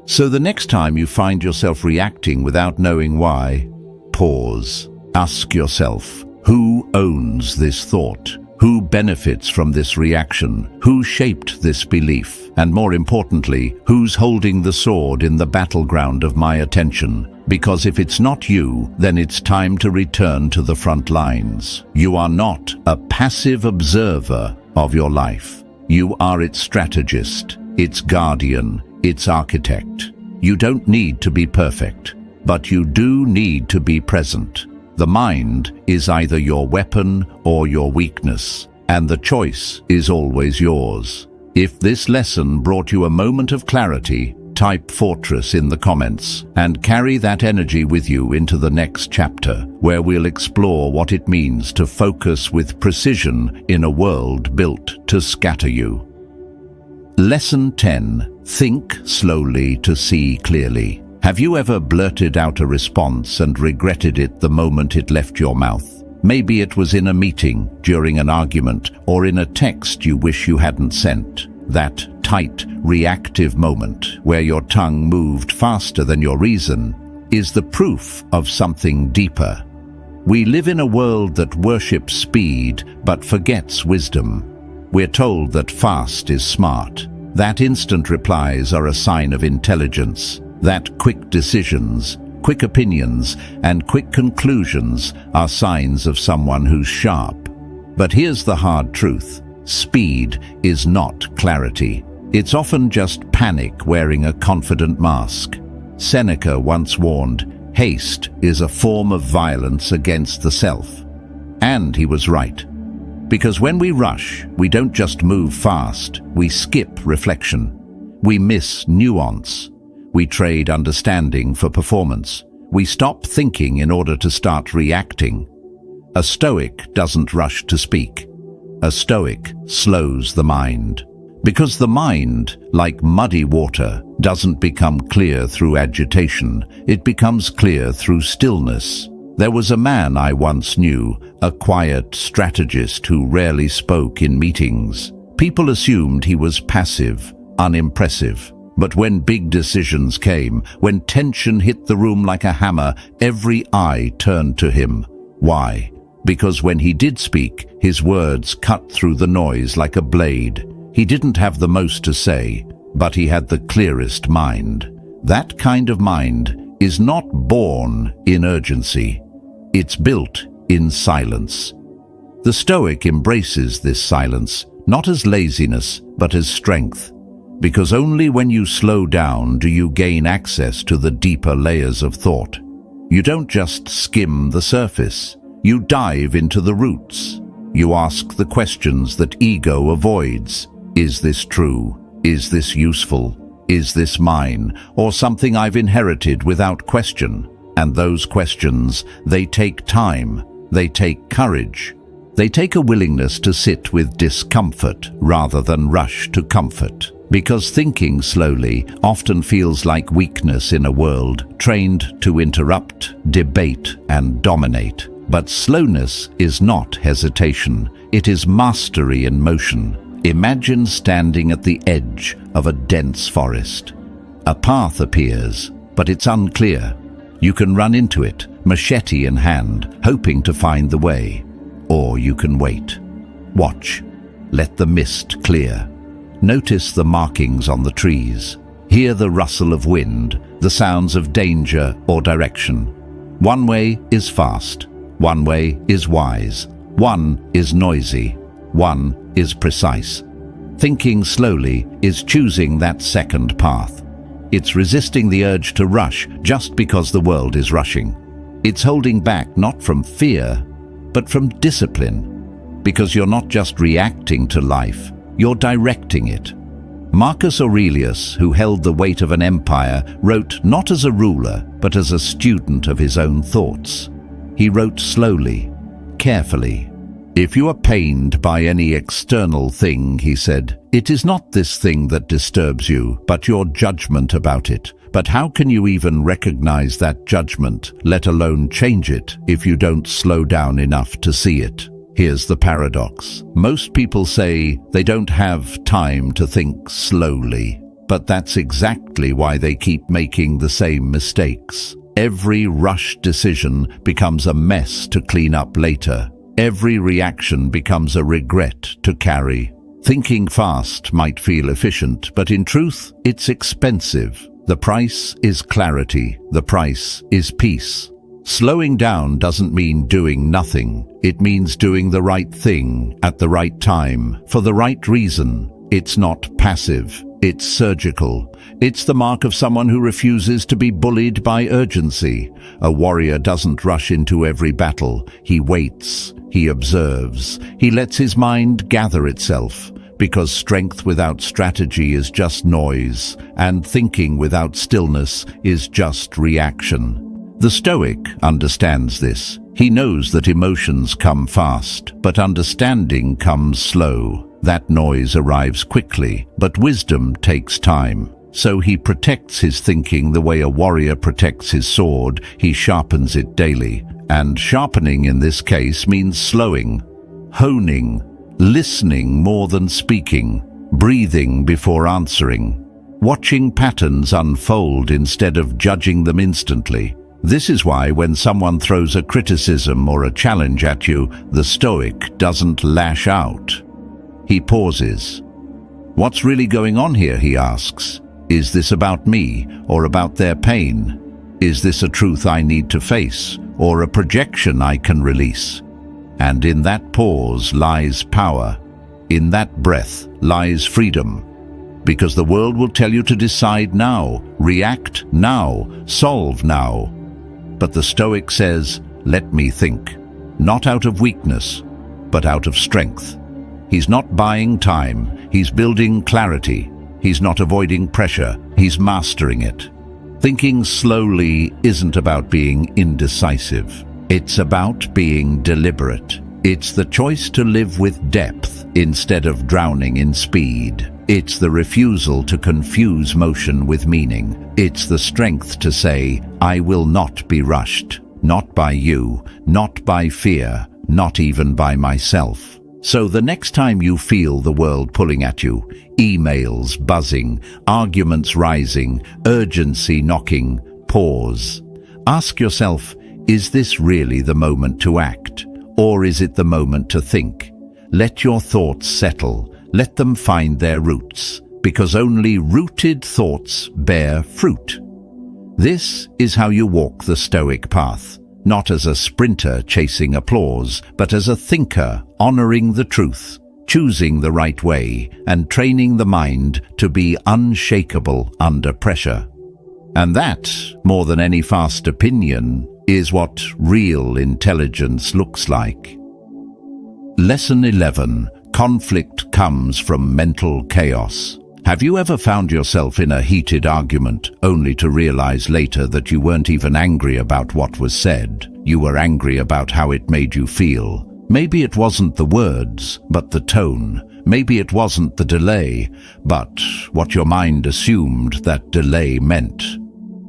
So the next time you find yourself reacting without knowing why, pause. Ask yourself, who owns this thought? Who benefits from this reaction? Who shaped this belief? And more importantly, who's holding the sword in the battleground of my attention? Because if it's not you, then it's time to return to the front lines. You are not a passive observer of your life. You are its strategist, its guardian, its architect. You don't need to be perfect, but you do need to be present. The mind is either your weapon or your weakness, and the choice is always yours. If this lesson brought you a moment of clarity, type Fortress in the comments and carry that energy with you into the next chapter, where we'll explore what it means to focus with precision in a world built to scatter you. Lesson 10. Think slowly to see clearly. Have you ever blurted out a response and regretted it the moment it left your mouth? Maybe it was in a meeting, during an argument, or in a text you wish you hadn't sent. That tight, reactive moment where your tongue moved faster than your reason is the proof of something deeper. We live in a world that worships speed but forgets wisdom. We're told that fast is smart, that instant replies are a sign of intelligence, that quick decisions, quick opinions, and quick conclusions are signs of someone who's sharp. But here's the hard truth. Speed is not clarity. It's often just panic wearing a confident mask. Seneca once warned, haste is a form of violence against the self. And he was right. Because when we rush, we don't just move fast, we skip reflection. We miss nuance. We trade understanding for performance. We stop thinking in order to start reacting. A Stoic doesn't rush to speak. A Stoic slows the mind. Because the mind, like muddy water, doesn't become clear through agitation, it becomes clear through stillness. There was a man I once knew, a quiet strategist who rarely spoke in meetings. People assumed he was passive, unimpressive. But when big decisions came, when tension hit the room like a hammer, every eye turned to him. Why? Because when he did speak, his words cut through the noise like a blade. He didn't have the most to say, but he had the clearest mind. That kind of mind is not born in urgency. It's built in silence. The Stoic embraces this silence, not as laziness, but as strength. Because only when you slow down do you gain access to the deeper layers of thought. You don't just skim the surface. You dive into the roots. You ask the questions that ego avoids. Is this true? Is this useful? Is this mine? Or something I've inherited without question? And those questions, they take time. They take courage. They take a willingness to sit with discomfort rather than rush to comfort. Because thinking slowly often feels like weakness in a world trained to interrupt, debate, and dominate. But slowness is not hesitation. It is mastery in motion. Imagine standing at the edge of a dense forest. A path appears, but it's unclear. You can run into it, machete in hand, hoping to find the way. Or you can wait. Watch. Let the mist clear. Notice the markings on the trees. Hear the rustle of wind, the sounds of danger or direction. One way is fast. One way is wise. One is noisy. One is precise. Thinking slowly is choosing that second path. It's resisting the urge to rush just because the world is rushing. It's holding back not from fear, but from discipline. Because you're not just reacting to life, you're directing it. Marcus Aurelius, who held the weight of an empire, wrote not as a ruler, but as a student of his own thoughts. He wrote slowly, carefully. If you are pained by any external thing, he said, it is not this thing that disturbs you, but your judgment about it. But how can you even recognize that judgment, let alone change it, if you don't slow down enough to see it? Here's the paradox. Most people say they don't have time to think slowly, but that's exactly why they keep making the same mistakes. Every rushed decision becomes a mess to clean up later. Every reaction becomes a regret to carry. Thinking fast might feel efficient, but in truth, it's expensive. The price is clarity. The price is peace. Slowing down doesn't mean doing nothing. It means doing the right thing at the right time, for the right reason. It's not passive. It's surgical. It's the mark of someone who refuses to be bullied by urgency. A warrior doesn't rush into every battle. He waits. He observes. He lets his mind gather itself. Because strength without strategy is just noise, and thinking without stillness is just reaction. The Stoic understands this. He knows that emotions come fast, but understanding comes slow. That noise arrives quickly, but wisdom takes time. So he protects his thinking the way a warrior protects his sword. He sharpens it daily. And sharpening in this case means slowing, honing, listening more than speaking, breathing before answering, watching patterns unfold instead of judging them instantly. This is why when someone throws a criticism or a challenge at you, the Stoic doesn't lash out. He pauses. What's really going on here, he asks. Is this about me or about their pain? Is this a truth I need to face or a projection I can release? And in that pause lies power. In that breath lies freedom. Because the world will tell you to decide now, react now, solve now. But the Stoic says, let me think. Not out of weakness, but out of strength. He's not buying time, he's building clarity. He's not avoiding pressure, he's mastering it. Thinking slowly isn't about being indecisive. It's about being deliberate. It's the choice to live with depth, instead of drowning in speed. It's the refusal to confuse motion with meaning. It's the strength to say, I will not be rushed. Not by you, not by fear, not even by myself. So the next time you feel the world pulling at you, emails buzzing, arguments rising, urgency knocking, pause. Ask yourself, is this really the moment to act? Or is it the moment to think? Let your thoughts settle. Let them find their roots, because only rooted thoughts bear fruit. This is how you walk the Stoic path, not as a sprinter chasing applause, but as a thinker honoring the truth, choosing the right way, and training the mind to be unshakable under pressure. And that, more than any fast opinion, is what real intelligence looks like. Lesson 11. Conflict comes from mental chaos. Have you ever found yourself in a heated argument, only to realize later that you weren't even angry about what was said? You were angry about how it made you feel. Maybe it wasn't the words, but the tone. Maybe it wasn't the delay, but what your mind assumed that delay meant.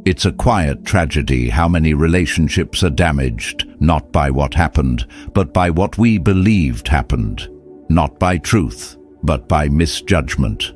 It's a quiet tragedy how many relationships are damaged, not by what happened, but by what we believed happened. Not by truth, but by misjudgment.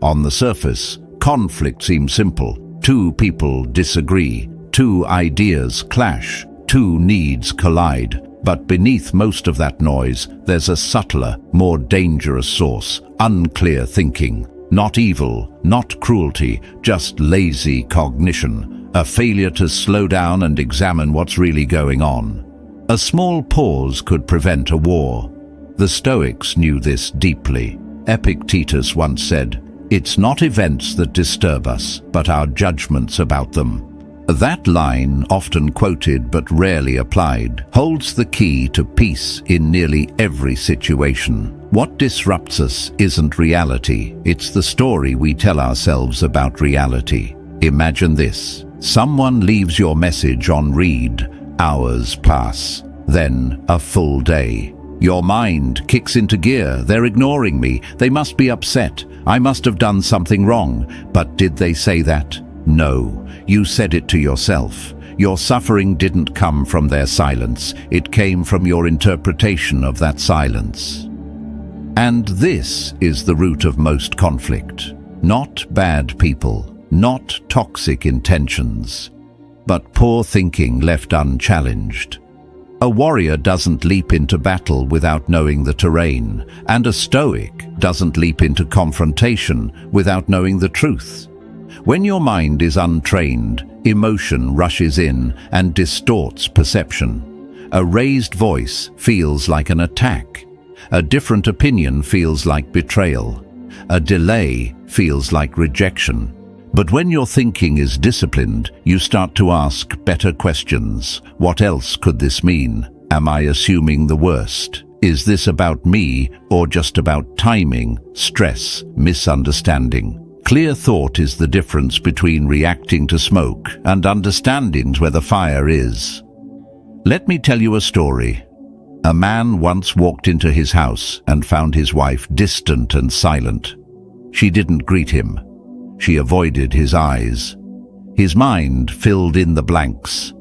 On the surface, conflict seems simple. Two people disagree, two ideas clash, two needs collide. But beneath most of that noise, there's a subtler, more dangerous source: unclear thinking. Not evil, not cruelty, just lazy cognition. A failure to slow down and examine what's really going on. A small pause could prevent a war. The Stoics knew this deeply. Epictetus once said, "It's not events that disturb us, but our judgments about them." That line, often quoted but rarely applied, holds the key to peace in nearly every situation. What disrupts us isn't reality, it's the story we tell ourselves about reality. Imagine this. Someone leaves your message on read. Hours pass. Then a full day. Your mind kicks into gear. They're ignoring me. They must be upset. I must have done something wrong. But did they say that? No. You said it to yourself. Your suffering didn't come from their silence. It came from your interpretation of that silence. And this is the root of most conflict. Not bad people, not toxic intentions, but poor thinking left unchallenged. A warrior doesn't leap into battle without knowing the terrain, and a Stoic doesn't leap into confrontation without knowing the truth. When your mind is untrained, emotion rushes in and distorts perception. A raised voice feels like an attack. A different opinion feels like betrayal. A delay feels like rejection. But when your thinking is disciplined, you start to ask better questions. What else could this mean? Am I assuming the worst? Is this about me or just about timing, stress, misunderstanding? Clear thought is the difference between reacting to smoke and understanding where the fire is. Let me tell you a story. A man once walked into his house and found his wife distant and silent. She didn't greet him. She avoided his eyes. His mind filled in the blanks.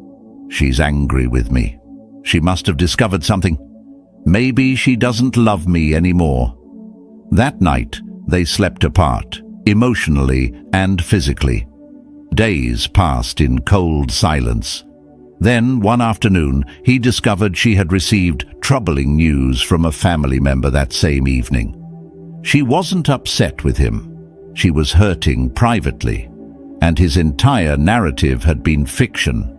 She's angry with me. She must have discovered something. Maybe she doesn't love me anymore. That night, they slept apart, emotionally and physically. Days passed in cold silence. Then, one afternoon, he discovered she had received troubling news from a family member that same evening. She wasn't upset with him. She was hurting privately, and his entire narrative had been fiction.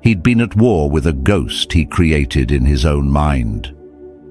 He'd been at war with a ghost he created in his own mind.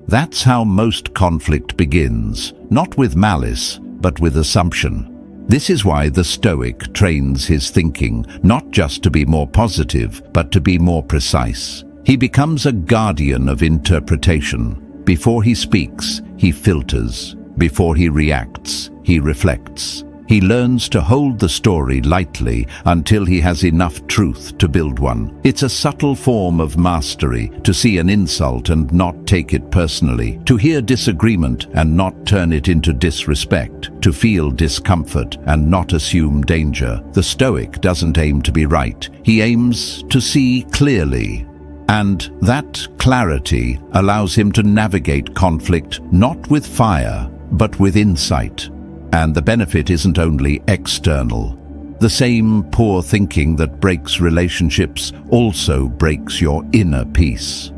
That's how most conflict begins, not with malice, but with assumption. This is why the Stoic trains his thinking, not just to be more positive, but to be more precise. He becomes a guardian of interpretation. Before he speaks, he filters. Before he reacts, he reflects. He learns to hold the story lightly until he has enough truth to build one. It's a subtle form of mastery to see an insult and not take it personally, to hear disagreement and not turn it into disrespect, to feel discomfort and not assume danger. The Stoic doesn't aim to be right. He aims to see clearly. And that clarity allows him to navigate conflict not with fire, but with insight. And the benefit isn't only external. The same poor thinking that breaks relationships also breaks your inner peace.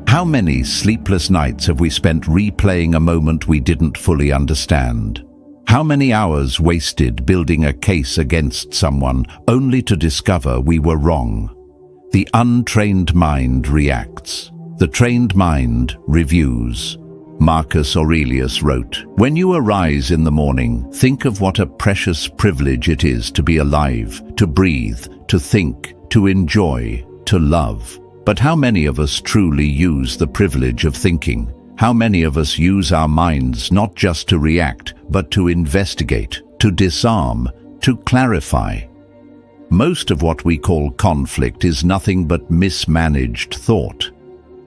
How many sleepless nights have we spent replaying a moment we didn't fully understand? How many hours wasted building a case against someone only to discover we were wrong? The untrained mind reacts. The trained mind reviews. Marcus Aurelius wrote, "When you arise in the morning, think of what a precious privilege it is to be alive, to breathe, to think, to enjoy, to love." But how many of us truly use the privilege of thinking? How many of us use our minds not just to react, but to investigate, to disarm, to clarify? Most of what we call conflict is nothing but mismanaged thought.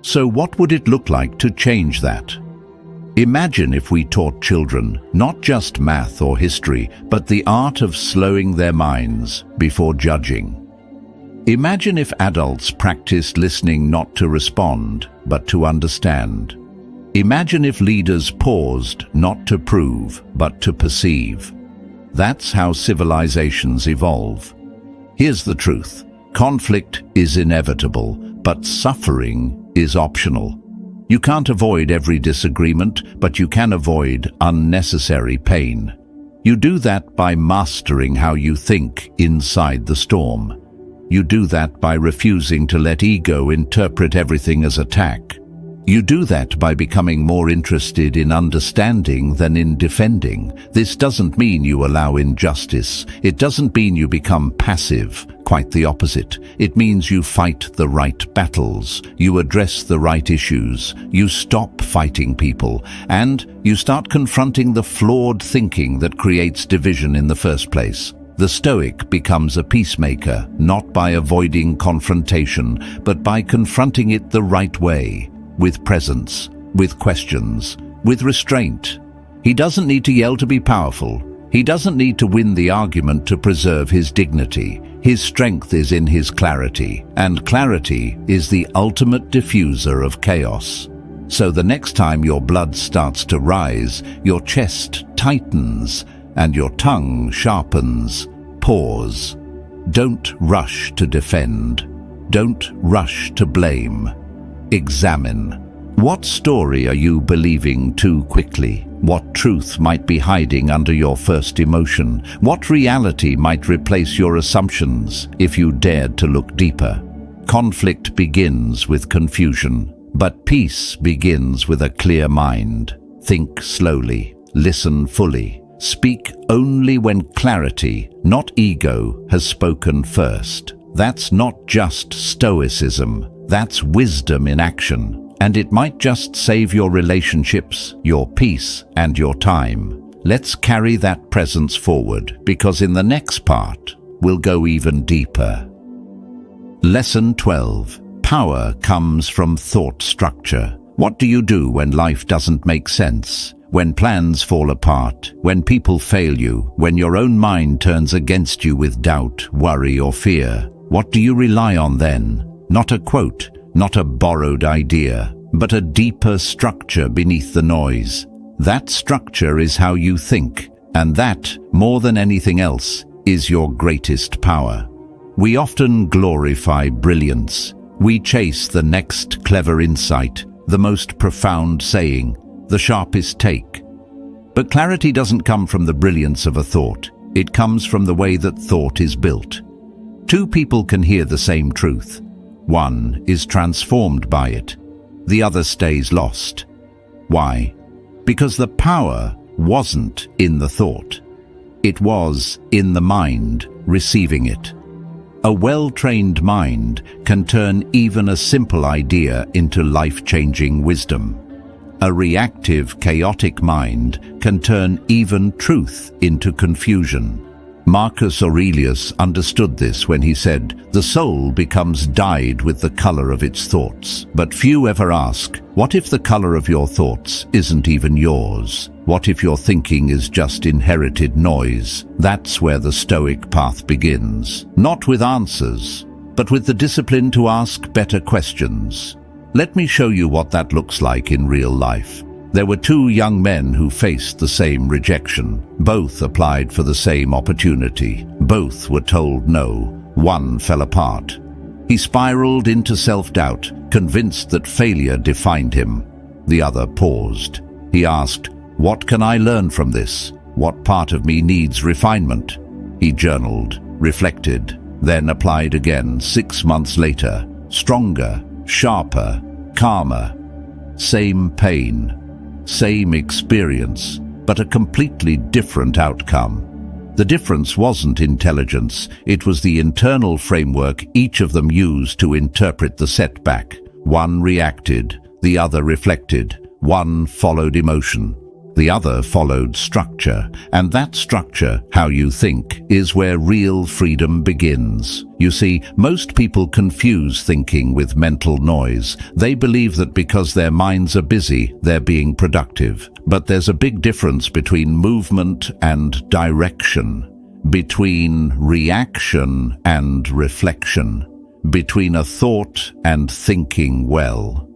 So what would it look like to change that? Imagine if we taught children not just math or history, but the art of slowing their minds before judging. Imagine if adults practiced listening not to respond, but to understand. Imagine if leaders paused not to prove, but to perceive. That's how civilizations evolve. Here's the truth. Conflict is inevitable, but suffering is optional. You can't avoid every disagreement, but you can avoid unnecessary pain. You do that by mastering how you think inside the storm. You do that by refusing to let ego interpret everything as attack. You do that by becoming more interested in understanding than in defending. This doesn't mean you allow injustice. It doesn't mean you become passive. Quite the opposite. It means you fight the right battles. You address the right issues. You stop fighting people. And you start confronting the flawed thinking that creates division in the first place. The Stoic becomes a peacemaker, not by avoiding confrontation, but by confronting it the right way. With presence, with questions, with restraint. He doesn't need to yell to be powerful. He doesn't need to win the argument to preserve his dignity. His strength is in his clarity, and clarity is the ultimate diffuser of chaos. So the next time your blood starts to rise, your chest tightens, and your tongue sharpens, pause. Don't rush to defend. Don't rush to blame. Examine. What story are you believing too quickly? What truth might be hiding under your first emotion? What reality might replace your assumptions if you dared to look deeper? Conflict begins with confusion, but peace begins with a clear mind. Think slowly, listen fully, speak only when clarity, not ego, has spoken first. That's not just stoicism. That's wisdom in action, and it might just save your relationships, your peace, and your time. Let's carry that presence forward, because in the next part, we'll go even deeper. Lesson 12. Power comes from thought structure. What do you do when life doesn't make sense? When plans fall apart, when people fail you, when your own mind turns against you with doubt, worry, or fear? What do you rely on then? Not a quote, not a borrowed idea, but a deeper structure beneath the noise. That structure is how you think, and that, more than anything else, is your greatest power. We often glorify brilliance. We chase the next clever insight, the most profound saying, the sharpest take. But clarity doesn't come from the brilliance of a thought. It comes from the way that thought is built. Two people can hear the same truth. One is transformed by it. The other stays lost. Why? Because the power wasn't in the thought. It was in the mind receiving it. A well-trained mind can turn even a simple idea into life-changing wisdom. A reactive, chaotic mind can turn even truth into confusion. Marcus Aurelius understood this when he said, "The soul becomes dyed with the color of its thoughts." But few ever ask, what if the color of your thoughts isn't even yours? What if your thinking is just inherited noise? That's where the Stoic path begins. Not with answers, but with the discipline to ask better questions. Let me show you what that looks like in real life. There were two young men who faced the same rejection. Both applied for the same opportunity. Both were told no. One fell apart. He spiraled into self-doubt, convinced that failure defined him. The other paused. He asked, "What can I learn from this? What part of me needs refinement?" He journaled, reflected, then applied again 6 months later. Stronger, sharper, calmer. Same pain. Same experience, but a completely different outcome. The difference wasn't intelligence, it was the internal framework each of them used to interpret the setback. One reacted, the other reflected. One followed emotion, the other followed structure. And that structure, how you think, is where real freedom begins. You see, most people confuse thinking with mental noise. They believe that because their minds are busy, they're being productive. But there's a big difference between movement and direction, between reaction and reflection, between a thought and thinking well.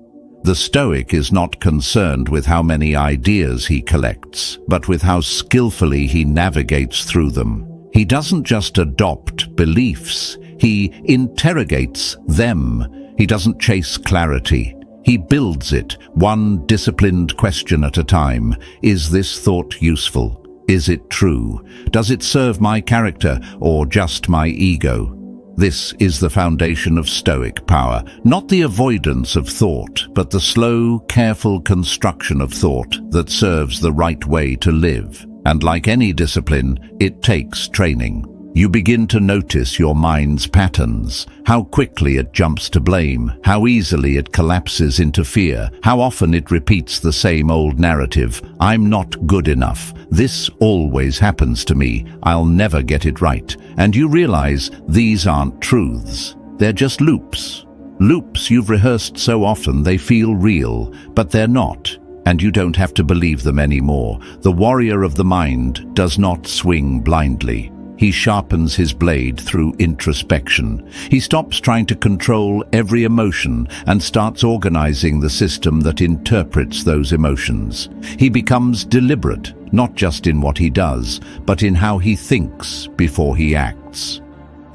The Stoic is not concerned with how many ideas he collects, but with how skillfully he navigates through them. He doesn't just adopt beliefs, he interrogates them. He doesn't chase clarity. He builds it, one disciplined question at a time. Is this thought useful? Is it true? Does it serve my character or just my ego? This is the foundation of Stoic power, not the avoidance of thought, but the slow, careful construction of thought that serves the right way to live. And like any discipline, it takes training. You begin to notice your mind's patterns, how quickly it jumps to blame, how easily it collapses into fear, how often it repeats the same old narrative. I'm not good enough. This always happens to me. I'll never get it right. And you realize these aren't truths. They're just loops. Loops you've rehearsed so often they feel real, but they're not. And you don't have to believe them anymore. The warrior of the mind does not swing blindly. He sharpens his blade through introspection. He stops trying to control every emotion and starts organizing the system that interprets those emotions. He becomes deliberate, not just in what he does, but in how he thinks before he acts.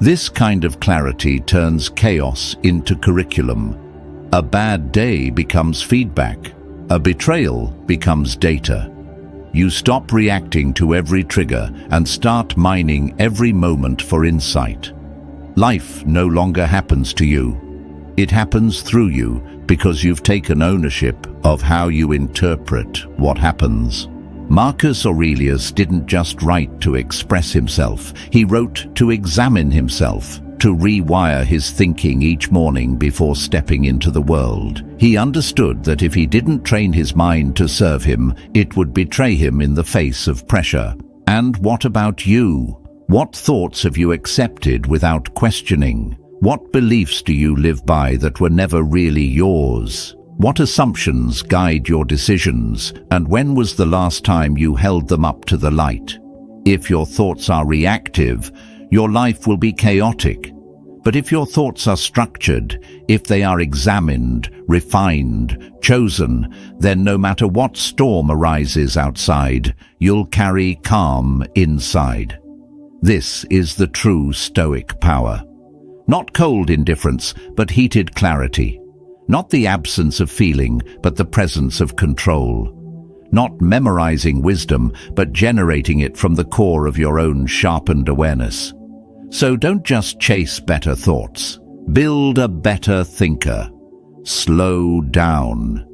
This kind of clarity turns chaos into curriculum. A bad day becomes feedback. A betrayal becomes data. You stop reacting to every trigger and start mining every moment for insight. Life no longer happens to you. It happens through you because you've taken ownership of how you interpret what happens. Marcus Aurelius didn't just write to express himself. He wrote to examine himself, to rewire his thinking each morning before stepping into the world. He understood that if he didn't train his mind to serve him, it would betray him in the face of pressure. And what about you? What thoughts have you accepted without questioning? What beliefs do you live by that were never really yours? What assumptions guide your decisions? And when was the last time you held them up to the light? If your thoughts are reactive, your life will be chaotic. But if your thoughts are structured, if they are examined, refined, chosen, then no matter what storm arises outside, you'll carry calm inside. This is the true Stoic power. Not cold indifference, but heated clarity. Not the absence of feeling, but the presence of control. Not memorizing wisdom, but generating it from the core of your own sharpened awareness. So don't just chase better thoughts. Build a better thinker. Slow down.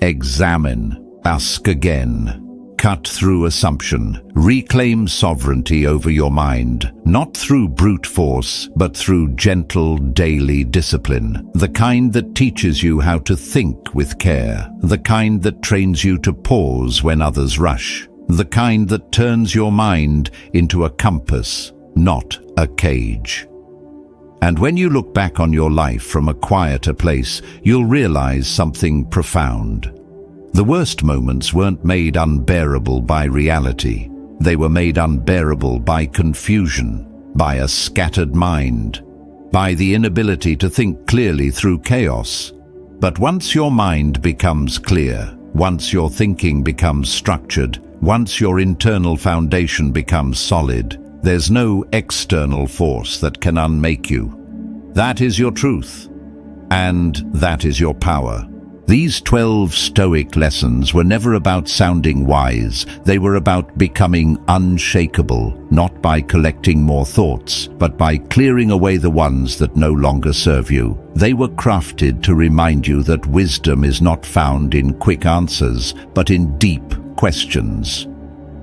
Examine. Ask again. Cut through assumption. Reclaim sovereignty over your mind, not through brute force, but through gentle, daily discipline. The kind that teaches you how to think with care. The kind that trains you to pause when others rush. The kind that turns your mind into a compass, not a cage. And when you look back on your life from a quieter place, you'll realize something profound. The worst moments weren't made unbearable by reality. They were made unbearable by confusion, by a scattered mind, by the inability to think clearly through chaos. But once your mind becomes clear, once your thinking becomes structured, once your internal foundation becomes solid, there's no external force that can unmake you. That is your truth, and that is your power. These 12 Stoic lessons were never about sounding wise. They were about becoming unshakable, not by collecting more thoughts, but by clearing away the ones that no longer serve you. They were crafted to remind you that wisdom is not found in quick answers, but in deep questions.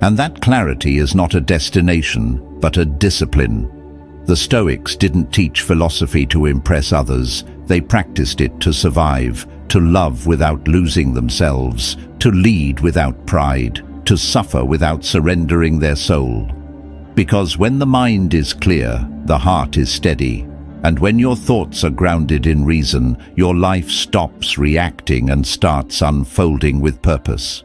And that clarity is not a destination, but a discipline. The Stoics didn't teach philosophy to impress others. They practiced it to survive, to love without losing themselves, to lead without pride, to suffer without surrendering their soul. Because when the mind is clear, the heart is steady, and when your thoughts are grounded in reason, your life stops reacting and starts unfolding with purpose.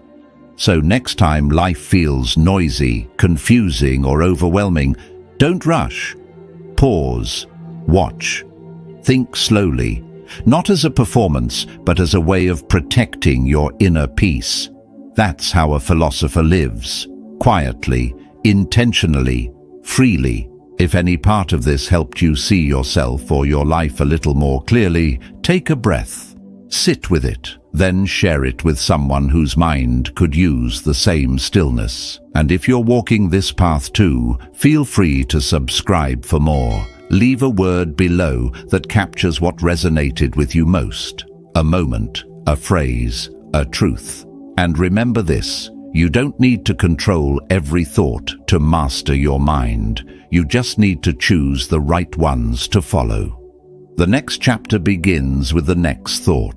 So next time life feels noisy, confusing, or overwhelming, don't rush. Pause, watch, think slowly, not as a performance, but as a way of protecting your inner peace. That's how a philosopher lives, quietly, intentionally, freely. If any part of this helped you see yourself or your life a little more clearly, take a breath, sit with it, then share it with someone whose mind could use the same stillness. And if you're walking this path too, feel free to subscribe for more. Leave a word below that captures what resonated with you most. A moment, a phrase, a truth. And remember this, you don't need to control every thought to master your mind. You just need to choose the right ones to follow. The next chapter begins with the next thought.